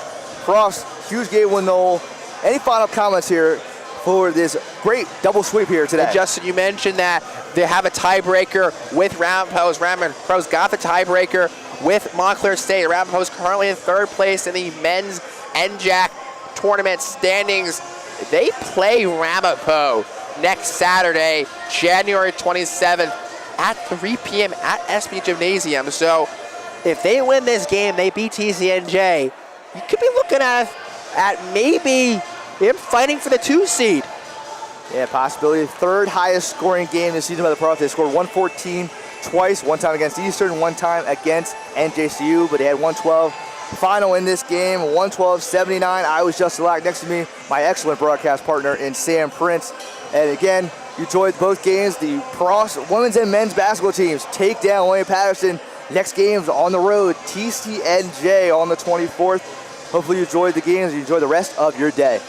Profs, huge game win Noel. Any final comments here for this great double sweep here today? And Justin, you mentioned that they have a tiebreaker with Ramapo's. Ramapo's got the tiebreaker with Montclair State. Ramapo's currently in 3rd place in the men's NJAC tournament standings. They play Ramapo next Saturday, January 27th at 3 p.m. at SB Gymnasium. So if they win this game, they beat TCNJ, you could be looking at maybe them fighting for the 2 seed. Yeah, possibility. 3rd highest scoring game this season by the Profs. They scored 114 twice, one time against Eastern, one time against NJCU, but they had 112 final in this game, 112-79. I was Justin Lack. Next to me, my excellent broadcast partner in Sam Prince. And again, you enjoyed both games. The Profs women's and men's basketball teams take down William Paterson. Next game's on the road, TCNJ on the 24th. Hopefully you enjoyed the games and you enjoy the rest of your day.